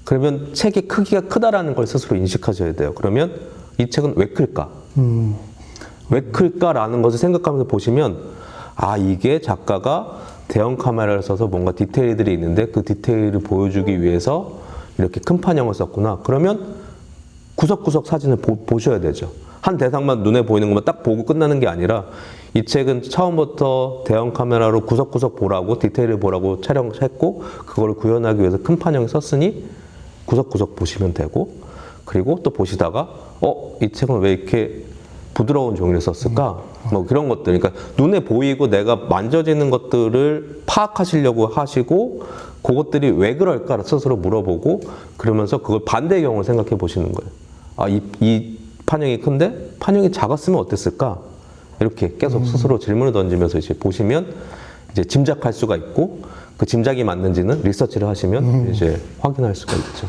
B: 그러면 책의 크기가 크다라는 걸 스스로 인식하셔야 돼요. 그러면 이 책은 왜 클까? 왜 클까라는 것을 생각하면서 보시면 아 이게 작가가 대형 카메라를 써서 뭔가 디테일들이 있는데 그 디테일을 보여주기 위해서 이렇게 큰 판형을 썼구나. 그러면 구석구석 사진을 보셔야 되죠. 한 대상만 눈에 보이는 것만 딱 보고 끝나는 게 아니라 이 책은 처음부터 대형 카메라로 구석구석 보라고 디테일을 보라고 촬영했고 그걸 구현하기 위해서 큰 판형을 썼으니 구석구석 보시면 되고 그리고 또 보시다가 이 책은 왜 이렇게 부드러운 종이를 썼을까? 뭐 그런 것들. 그러니까 눈에 보이고 내가 만져지는 것들을 파악하시려고 하시고 그것들이 왜 그럴까 스스로 물어보고 그러면서 그걸 반대의 경우를 생각해 보시는 거예요. 아, 이 판형이 큰데 판형이 작았으면 어땠을까? 이렇게 계속 스스로 질문을 던지면서 이제 보시면 이제 짐작할 수가 있고 그 짐작이 맞는지는 리서치를 하시면 이제 확인할 수가 있죠.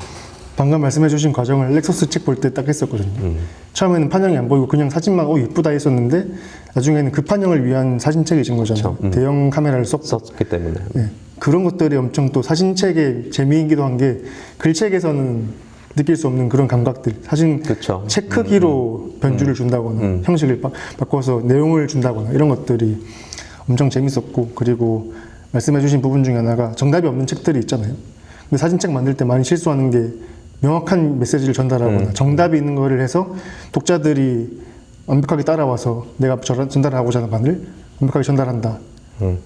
A: 방금 말씀해주신 과정을 렉서스 책 볼 때 딱 했었거든요. 처음에는 판형이 안 보이고 그냥 사진만 예쁘다 했었는데 나중에는 그 판형을 위한 사진책이신 거잖아요. 대형 카메라를
B: 썼기 때문에.
A: 네. 그런 것들이 엄청 또 사진책의 재미이기도 한 게 글책에서는 느낄 수 없는 그런 감각들. 사진
B: 그쵸.
A: 책 크기로 변주를 준다거나 형식을 바꿔서 내용을 준다거나 이런 것들이 엄청 재밌었고 그리고 말씀해주신 부분 중에 하나가 정답이 없는 책들이 있잖아요. 근데 사진책 만들 때 많이 실수하는 게 명확한 메시지를 전달하거나 정답이 있는 거를 해서 독자들이 완벽하게 따라와서 내가 전달하고자 하는 바를 완벽하게 전달한다.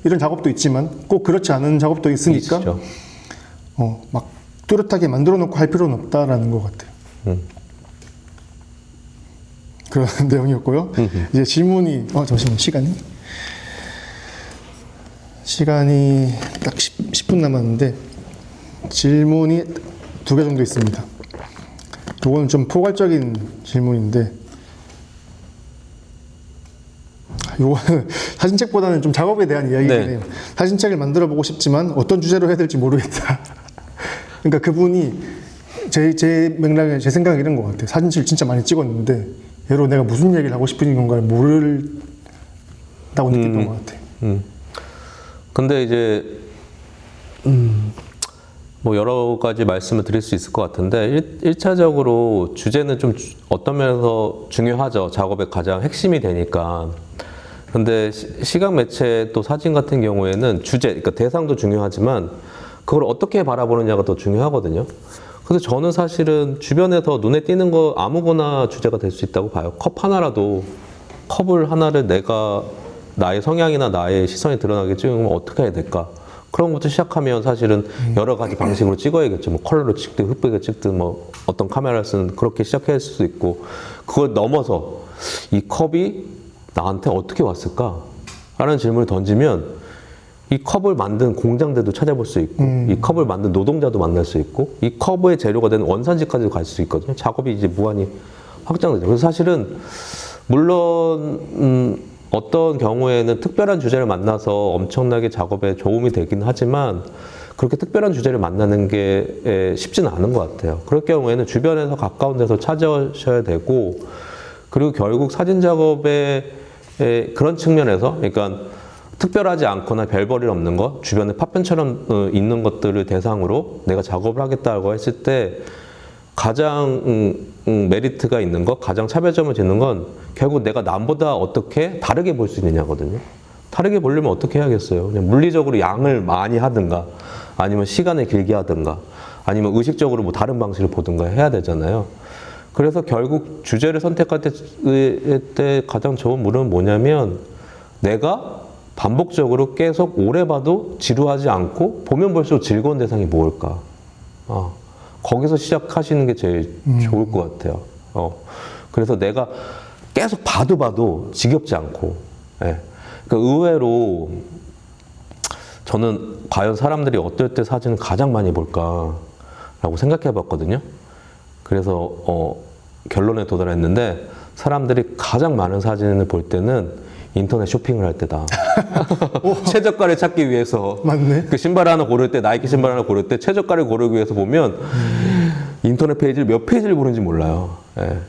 A: 이런 작업도 있지만 꼭 그렇지 않은 작업도 있으니까
B: 있죠.
A: 막 뚜렷하게 만들어 놓고 할 필요는 없다라는 것 같아요. 그런 내용이었고요. 이제 질문이 잠시만요. 시간이 딱 10분 남았는데 질문이 2개 정도 있습니다. 이거는 좀 포괄적인 질문인데 이거는 사진책보다는 좀 작업에 대한 이야기긴 해요. 사진책을 만들어 보고 싶지만 어떤 주제로 해야 될지 모르겠다. 그러니까 그분이 제 맥락에 제 생각이 이런 것 같아요. 사진을 진짜 많이 찍었는데 얘로 내가 무슨 얘기를 하고 싶은 건가를 모른다고 느꼈던 것 같아요.
B: 근데 이제 뭐 여러 가지 말씀을 드릴 수 있을 것 같은데 1차적으로 주제는 좀 어떤 면에서 중요하죠. 작업의 가장 핵심이 되니까. 근데 시각 매체 또 사진 같은 경우에는 주제, 그러니까 대상도 중요하지만 그걸 어떻게 바라보느냐가 더 중요하거든요. 근데 저는 사실은 주변에서 눈에 띄는 거 아무거나 주제가 될 수 있다고 봐요. 컵 하나라도 컵을 하나를 내가 나의 성향이나 나의 시선이 드러나게 찍으면 어떻게 해야 될까? 그런 것부터 시작하면 사실은 여러 가지 방식으로 찍어야겠죠. 뭐 컬러로 찍든 흑백을 찍든 뭐 어떤 카메라를 쓰든 그렇게 시작할 수도 있고 그걸 넘어서 이 컵이 나한테 어떻게 왔을까? 라는 질문을 던지면 이 컵을 만든 공장들도 찾아볼 수 있고 이 컵을 만든 노동자도 만날 수 있고 이 컵의 재료가 되는 원산지까지도 갈 수 있거든요. 작업이 이제 무한히 확장되죠. 그래서 사실은 물론 어떤 경우에는 특별한 주제를 만나서 엄청나게 작업에 도움이 되긴 하지만 그렇게 특별한 주제를 만나는 게 쉽지는 않은 것 같아요. 그럴 경우에는 주변에서 가까운 데서 찾아셔야 되고 그리고 결국 사진 작업의 그런 측면에서 그러니까 특별하지 않거나 별볼일 없는 것, 주변에 파편처럼 있는 것들을 대상으로 내가 작업을 하겠다고 했을 때 가장 메리트가 있는 것, 가장 차별점을 짓는 건 결국 내가 남보다 어떻게 다르게 볼 수 있느냐거든요. 다르게 보려면 어떻게 해야겠어요? 그냥 물리적으로 양을 많이 하든가 아니면 시간을 길게 하든가 아니면 의식적으로 뭐 다른 방식을 보든가 해야 되잖아요. 그래서 결국 주제를 선택할 때 가장 좋은 물은 뭐냐면 내가 반복적으로 계속 오래 봐도 지루하지 않고 보면 볼수록 즐거운 대상이 뭘까? 거기서 시작하시는 게 제일 좋을 것 같아요. 그래서 내가 계속 봐도 지겹지 않고. 예. 그러니까 의외로 저는 과연 사람들이 어떨 때 사진을 가장 많이 볼까라고 생각해 봤거든요. 그래서 결론에 도달했는데 사람들이 가장 많은 사진을 볼 때는 인터넷 쇼핑을 할 때다. 최저가를 찾기 위해서.
A: 맞네.
B: 그 신발 하나 고를 때, 나이키 신발 하나 고를 때 최저가를 고르기 위해서 보면 인터넷 페이지를 몇 페이지를 보는지 몰라요. 예.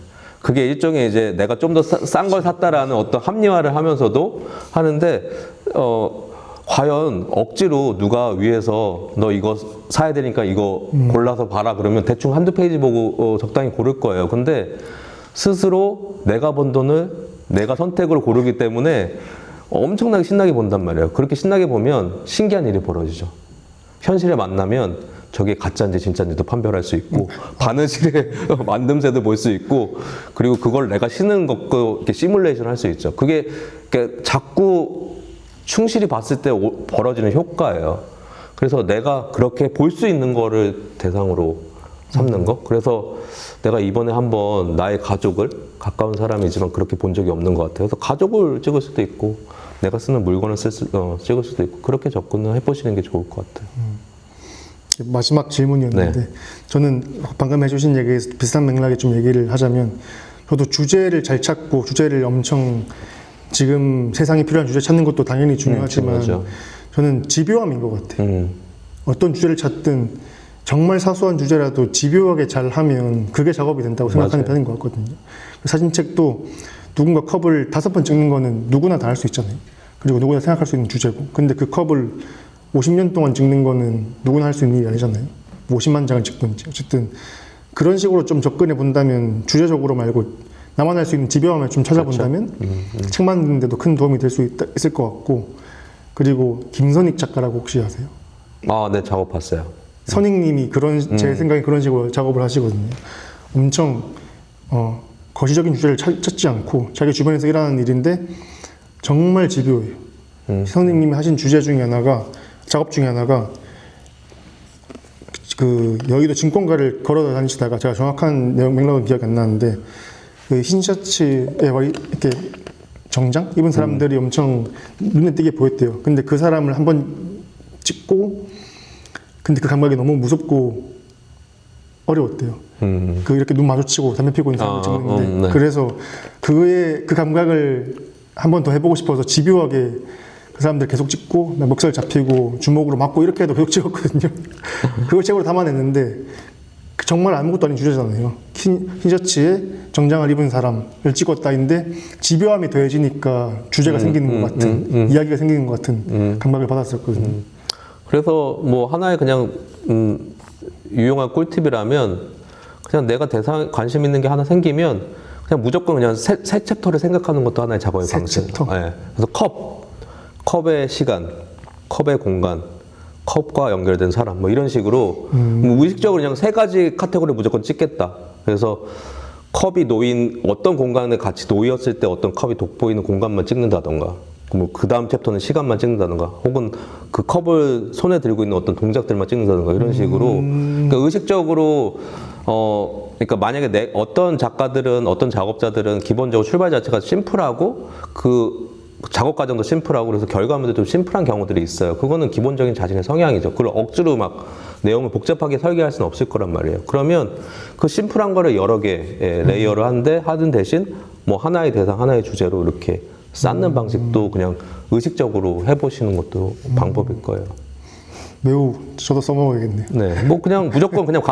B: 그게 일종의 이제 내가 좀 더 싼 걸 샀다라는 어떤 합리화를 하면서도 하는데, 과연 억지로 누가 위에서 너 이거 사야 되니까 이거 골라서 봐라 그러면 대충 한두 페이지 보고 적당히 고를 거예요. 근데 스스로 내가 번 돈을 내가 선택으로 고르기 때문에 엄청나게 신나게 본단 말이에요. 그렇게 신나게 보면 신기한 일이 벌어지죠. 현실에 만나면 저게 가짜인지 진짜인지도 판별할 수 있고 바느질의 만듦새도 볼 수 있고 그리고 그걸 내가 신는 것도 이렇게 시뮬레이션 할 수 있죠. 그게 자꾸 충실히 봤을 때 벌어지는 효과예요. 그래서 내가 그렇게 볼 수 있는 거를 대상으로 삼는 거. 그래서 내가 이번에 한번 나의 가족을 가까운 사람이지만 그렇게 본 적이 없는 것 같아요. 그래서 가족을 찍을 수도 있고 내가 쓰는 물건을 찍을 수도 있고 그렇게 접근을 해보시는 게 좋을 것 같아요.
A: 마지막 질문이었는데
B: 네.
A: 저는 방금 해주신 얘기에 비슷한 맥락에 좀 얘기를 하자면 저도 주제를 잘 찾고 주제를 엄청 지금 세상에 필요한 주제 찾는 것도 당연히 중요하지만
B: 중요하죠.
A: 저는 집요함인 것 같아요. 어떤 주제를 찾든 정말 사소한 주제라도 집요하게 잘 하면 그게 작업이 된다고 생각하는 편인 것 같거든요. 사진책도 누군가 컵을 5번 찍는 거는 누구나 다 할 수 있잖아요. 그리고 누구나 생각할 수 있는 주제고. 근데 그 컵을 50년 동안 찍는 거는 누구나 할 수 있는 일이 아니잖아요. 50만 장을 찍든지. 어쨌든 그런 식으로 좀 접근해 본다면 주제적으로 말고 나만 할 수 있는 집요함을 좀 찾아본다면 책 만드는데도 큰 도움이 될 수 있을 것 같고. 그리고 김선익 작가라고 혹시 아세요?
B: 아, 네, 작업 봤어요.
A: 선익님이 제 생각에 그런 식으로 작업을 하시거든요. 엄청 거시적인 주제를 찾지 않고 자기 주변에서 일하는 일인데 정말 집요해요. 선익님이 하신 주제 중에 하나가 작업 중에 하나가 그 여의도 증권가를 걸어 다니시다가 제가 정확한 내용 맥락은 기억이 안 나는데 그 흰 셔츠에 이렇게 정장 입은 사람들이 엄청 눈에 띄게 보였대요. 근데 그 사람을 한번 찍고 근데 그 감각이 너무 무섭고 어려웠대요. 그 이렇게 눈 마주치고 담배 피고 있는 사람을 찍는데
B: 네.
A: 그래서 그 감각을 한 번 더 해보고 싶어서 집요하게 그 사람들 계속 찍고 멱살 잡히고 주먹으로 맞고 이렇게 해도 계속 찍었거든요. 그걸 책으로 담아냈는데 정말 아무것도 아닌 주제잖아요. 흰 셔츠에 정장을 입은 사람을 찍었다인데 집요함이 더해지니까 주제가 생기는 것 같은 이야기가 생기는 것 같은 감각을 받았었거든요.
B: 그래서 뭐 하나의 그냥 유용한 꿀팁이라면 그냥 내가 관심 있는 게 하나 생기면 그냥 무조건 그냥 새 챕터를 생각하는 것도 하나의 작업의
A: 새
B: 방식.
A: 챕터?
B: 네. 그래서 컵의 시간, 컵의 공간, 컵과 연결된 사람, 뭐 이런 식으로 뭐 무의식적으로 그냥 3가지 카테고리를 무조건 찍겠다. 그래서 컵이 놓인 어떤 공간에 같이 놓였을 때 어떤 컵이 돋보이는 공간만 찍는다던가, 뭐 그 다음 챕터는 시간만 찍는다던가, 혹은 그 컵을 손에 들고 있는 어떤 동작들만 찍는다던가 이런 식으로 그러니까 의식적으로 그러니까 만약에 어떤 작가들은 어떤 작업자들은 기본적으로 출발 자체가 심플하고 그 작업 과정도 심플하고 그래서 결과물도 좀 심플한 경우들이 있어요. 그거는 기본적인 자신의 성향이죠. 그걸 억지로 막 내용을 복잡하게 설계할 수는 없을 거란 말이에요. 그러면 그 심플한 거를 여러 개 레이어를 하는 대신 뭐 하나의 대상, 하나의 주제로 이렇게 쌓는 방식도 그냥 의식적으로 해보시는 것도 방법일 거예요.
A: 매우 저도 써먹어야겠네요.
B: 네, 뭐 그냥 무조건 그냥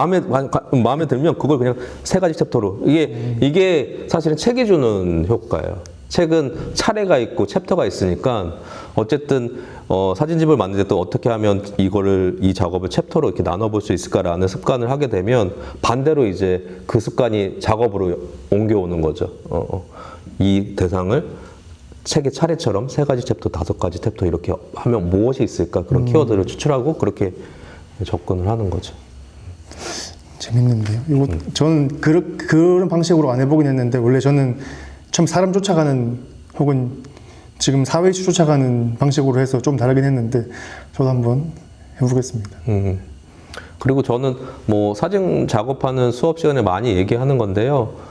B: 마음에 들면 그걸 그냥 3가지 챕터로 이게 사실은 책이 주는 효과예요. 책은 차례가 있고 챕터가 있으니까 어쨌든 사진집을 만들 때 또 어떻게 하면 이 작업을 챕터로 이렇게 나눠볼 수 있을까라는 습관을 하게 되면 반대로 이제 그 습관이 작업으로 옮겨오는 거죠. 이 대상을 책의 차례처럼 3가지 챕터, 5가지 챕터 이렇게 하면 무엇이 있을까 그런 키워드를 추출하고 그렇게 접근을 하는 거죠.
A: 재밌는데요. 이거 저는 그런 방식으로 안 해보긴 했는데 원래 저는 참 사람 쫓아가는 혹은 지금 사회 이슈 쫓아가는 방식으로 해서 좀 다르긴 했는데 저도 한번 해보겠습니다.
B: 그리고 저는 뭐 사진 작업하는 수업 시간에 많이 얘기하는 건데요.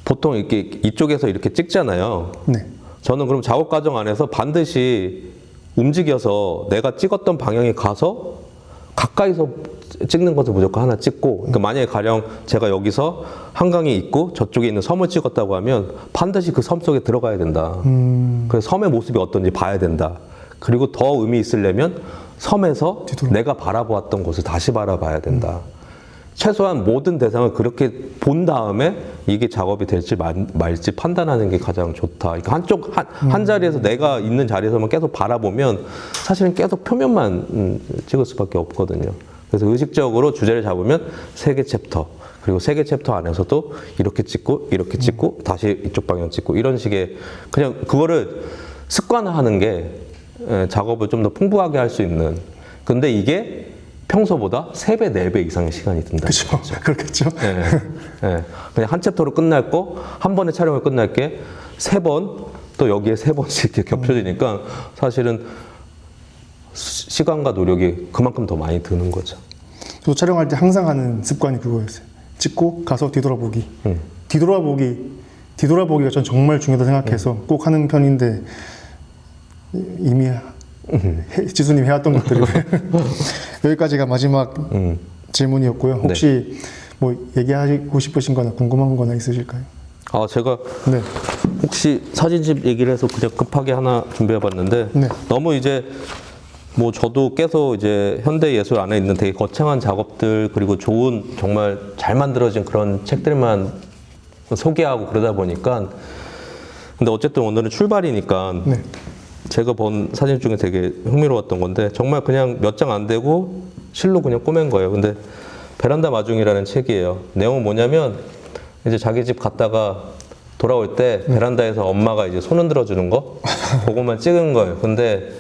B: 보통 이렇게 이쪽에서 이렇게 찍잖아요.
A: 네.
B: 저는 그럼 작업 과정 안에서 반드시 움직여서 내가 찍었던 방향에 가서 가까이서 찍는 것을 무조건 하나 찍고, 그러니까 만약에 가령 제가 여기서 한강이 있고 저쪽에 있는 섬을 찍었다고 하면 반드시 그 섬 속에 들어가야 된다. 그래서 섬의 모습이 어떤지 봐야 된다. 그리고 더 의미 있으려면 섬에서 내가 바라보았던 곳을 다시 바라봐야 된다. 최소한 모든 대상을 그렇게 본 다음에 이게 작업이 될지 말지 판단하는 게 가장 좋다. 그러니까 한 자리에서 내가 있는 자리에서만 계속 바라보면 사실은 계속 표면만 찍을 수밖에 없거든요. 그래서 의식적으로 주제를 잡으면 3개 챕터, 그리고 3개 챕터 안에서도 이렇게 찍고 다시 이쪽 방향 찍고 이런 식의 그냥 그거를 습관화하는 게 작업을 좀 더 풍부하게 할 수 있는. 근데 이게 평소보다 3배, 4배 이상의 시간이 든다.
A: 그렇죠. 그렇겠죠.
B: 그냥 한 챕터로 끝날 거, 한 번에 촬영을 끝날 게 3번, 또 여기에 3번씩 이렇게 겹쳐지니까 사실은 시간과 노력이 그만큼 더 많이 드는 거죠.
A: 저도 촬영할 때 항상 하는 습관이 그거였어요. 찍고 가서 뒤돌아보기. 뒤돌아보기가 전 정말 중요하다 생각해서 꼭 하는 편인데 이미 지수님 해왔던 것들이 여기까지가 마지막 질문이었고요. 혹시 뭐 얘기하고 싶으신 거나 궁금한 거나 있으실까요?
B: 아, 제가
A: 네.
B: 혹시 사진집 얘기를 해서 그냥 급하게 하나 준비해 봤는데
A: 네.
B: 너무 이제 뭐 저도 계속 이제 현대 예술 안에 있는 되게 거창한 작업들 그리고 좋은 정말 잘 만들어진 그런 책들만 소개하고 그러다 보니까 근데 어쨌든 오늘은 출발이니까
A: 네.
B: 제가 본 사진 중에 되게 흥미로웠던 건데 정말 그냥 몇 장 안 되고 실로 그냥 꼬맨 거예요. 근데 베란다 마중이라는 책이에요. 내용은 뭐냐면 이제 자기 집 갔다가 돌아올 때 베란다에서 엄마가 이제 손 흔들어 주는 거 그것만 찍은 거예요. 근데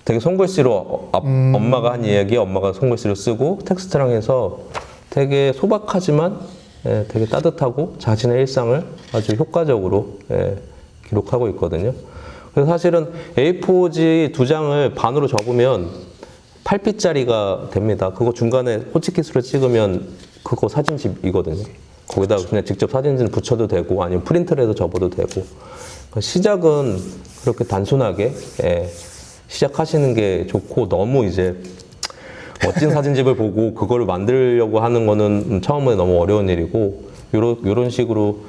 B: 되게 손글씨로 엄마가 한 이야기 엄마가 손글씨로 쓰고 텍스트랑 해서 되게 소박하지만 되게 따뜻하고 자신의 일상을 아주 효과적으로 기록하고 있거든요. 그래서 사실은 A4지 2장을 반으로 접으면 8p짜리가 됩니다. 그거 중간에 호치키스로 찍으면 그거 사진집이거든요. 거기다가 그냥 직접 사진을 붙여도 되고 아니면 프린트를 해서 접어도 되고 그러니까 시작은 그렇게 단순하게 시작하시는 게 좋고 너무 이제 멋진 사진집을 보고 그거를 만들려고 하는 거는 처음에 너무 어려운 일이고 요런 식으로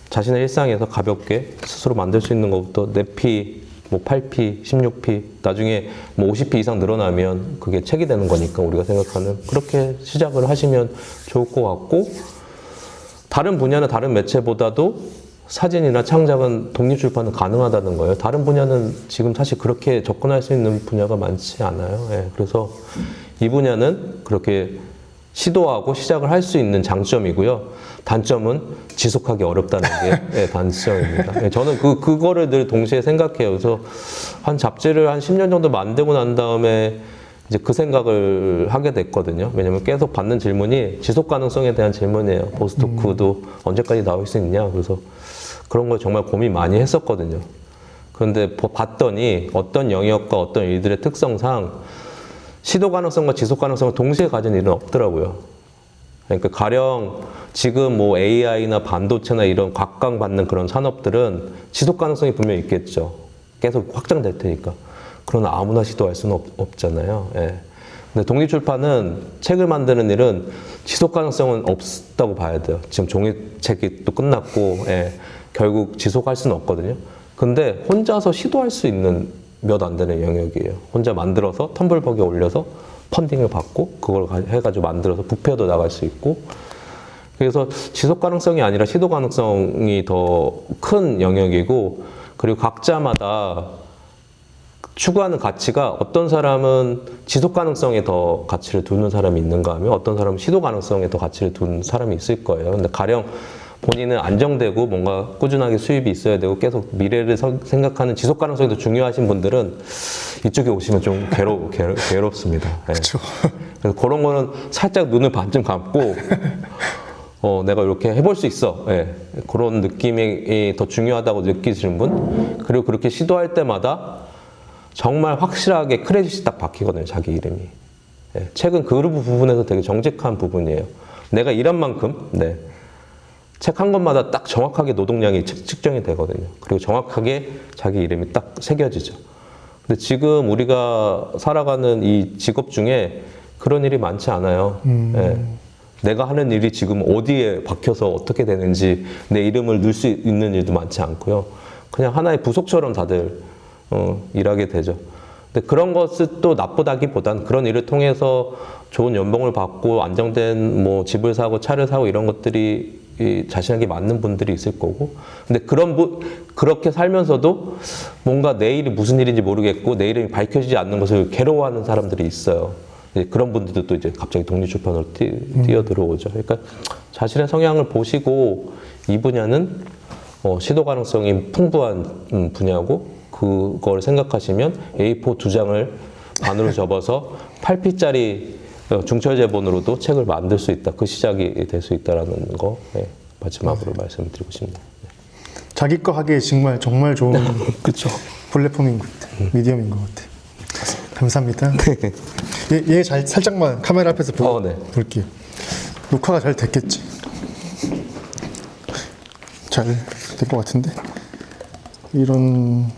B: 자신의 일상에서 가볍게 스스로 만들 수 있는 것부터 4P, 뭐 8P, 16P 나중에 뭐 50P 이상 늘어나면 그게 책이 되는 거니까 우리가 생각하는 그렇게 시작을 하시면 좋을 것 같고 다른 분야나 다른 매체보다도 사진이나 창작은 독립출판은 가능하다는 거예요. 다른 분야는 지금 사실 그렇게 접근할 수 있는 분야가 많지 않아요. 그래서 이 분야는 그렇게 시도하고 시작을 할 수 있는 장점이고요. 단점은 지속하기 어렵다는 게 단점입니다. 저는 그거를 늘 동시에 생각해요. 그래서 한 잡지를 한 10년 정도 만들고 난 다음에 이제 그 생각을 하게 됐거든요. 왜냐면 계속 받는 질문이 지속 가능성에 대한 질문이에요. 포스트도크도 언제까지 나올 수 있냐. 그래서 그런 걸 정말 고민 많이 했었거든요. 그런데 봤더니 어떤 영역과 어떤 일들의 특성상 시도 가능성과 지속 가능성을 동시에 가진 일은 없더라고요. 그러니까 가령 지금 뭐 AI나 반도체나 이런 각광받는 그런 산업들은 지속 가능성이 분명히 있겠죠. 계속 확장될 테니까. 그러나 아무나 시도할 수는 없잖아요. 근데 독립출판은 책을 만드는 일은 지속 가능성은 없다고 봐야 돼요. 지금 종이책이 또 끝났고, 결국 지속할 수는 없거든요. 근데 혼자서 시도할 수 있는 몇 안 되는 영역이에요. 혼자 만들어서 텀블벅에 올려서 펀딩을 받고 그걸 해가지고 만들어서 부패도 나갈 수 있고 그래서 지속 가능성이 아니라 시도 가능성이 더 큰 영역이고 그리고 각자마다 추구하는 가치가 어떤 사람은 지속 가능성에 더 가치를 두는 사람이 있는가 하면 어떤 사람은 시도 가능성에 더 가치를 두는 사람이 있을 거예요. 근데 가령 본인은 안정되고 뭔가 꾸준하게 수입이 있어야 되고 계속 미래를 생각하는 지속 가능성이 더 중요하신 분들은 이쪽에 오시면 좀 괴롭습니다.
A: 그렇죠.
B: 그래서 그런 거는 살짝 눈을 반쯤 감고 내가 이렇게 해볼 수 있어. 그런 느낌이 더 중요하다고 느끼시는 분 그리고 그렇게 시도할 때마다 정말 확실하게 크레딧이 딱 박히거든요. 자기 이름이. 책은 그 부분에서 되게 정직한 부분이에요. 내가 일한 만큼 책 한 권마다 딱 정확하게 노동량이 측정이 되거든요. 그리고 정확하게 자기 이름이 딱 새겨지죠. 근데 지금 우리가 살아가는 이 직업 중에 그런 일이 많지 않아요. 내가 하는 일이 지금 어디에 박혀서 어떻게 되는지 내 이름을 넣을 수 있는 일도 많지 않고요. 그냥 하나의 부속처럼 다들 일하게 되죠. 근데 그런 것은 또 나쁘다기보단 그런 일을 통해서 좋은 연봉을 받고 안정된 뭐 집을 사고 차를 사고 이런 것들이 자신에게 맞는 분들이 있을 거고 근데 그렇게 살면서도 뭔가 내일이 무슨 일인지 모르겠고 내 이름이 밝혀지지 않는 것을 괴로워하는 사람들이 있어요. 이제 그런 분들도 또 이제 갑자기 독립출판으로 뛰어들어오죠. 그러니까 자신의 성향을 보시고 이 분야는 시도 가능성이 풍부한 분야고 그걸 생각하시면 A4 2장을 반으로 접어서 8P짜리 중철제본으로도 책을 만들 수 있다. 그 시작이 될 수 있다라는 거 마지막으로 말씀드리고 싶네요.
A: 자기 거 하기에 정말 좋은
B: 그렇죠.
A: 플랫폼인 것 같아. 미디엄인 것 같아. 감사합니다. 얘 살짝만 카메라 앞에서
B: 네.
A: 볼게요. 녹화가 잘 됐겠지? 잘 될 것 같은데? 이런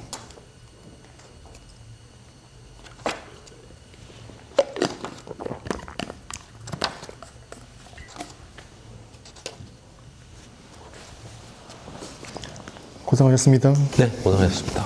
A: 고생하셨습니다.
B: 네, 고생하셨습니다.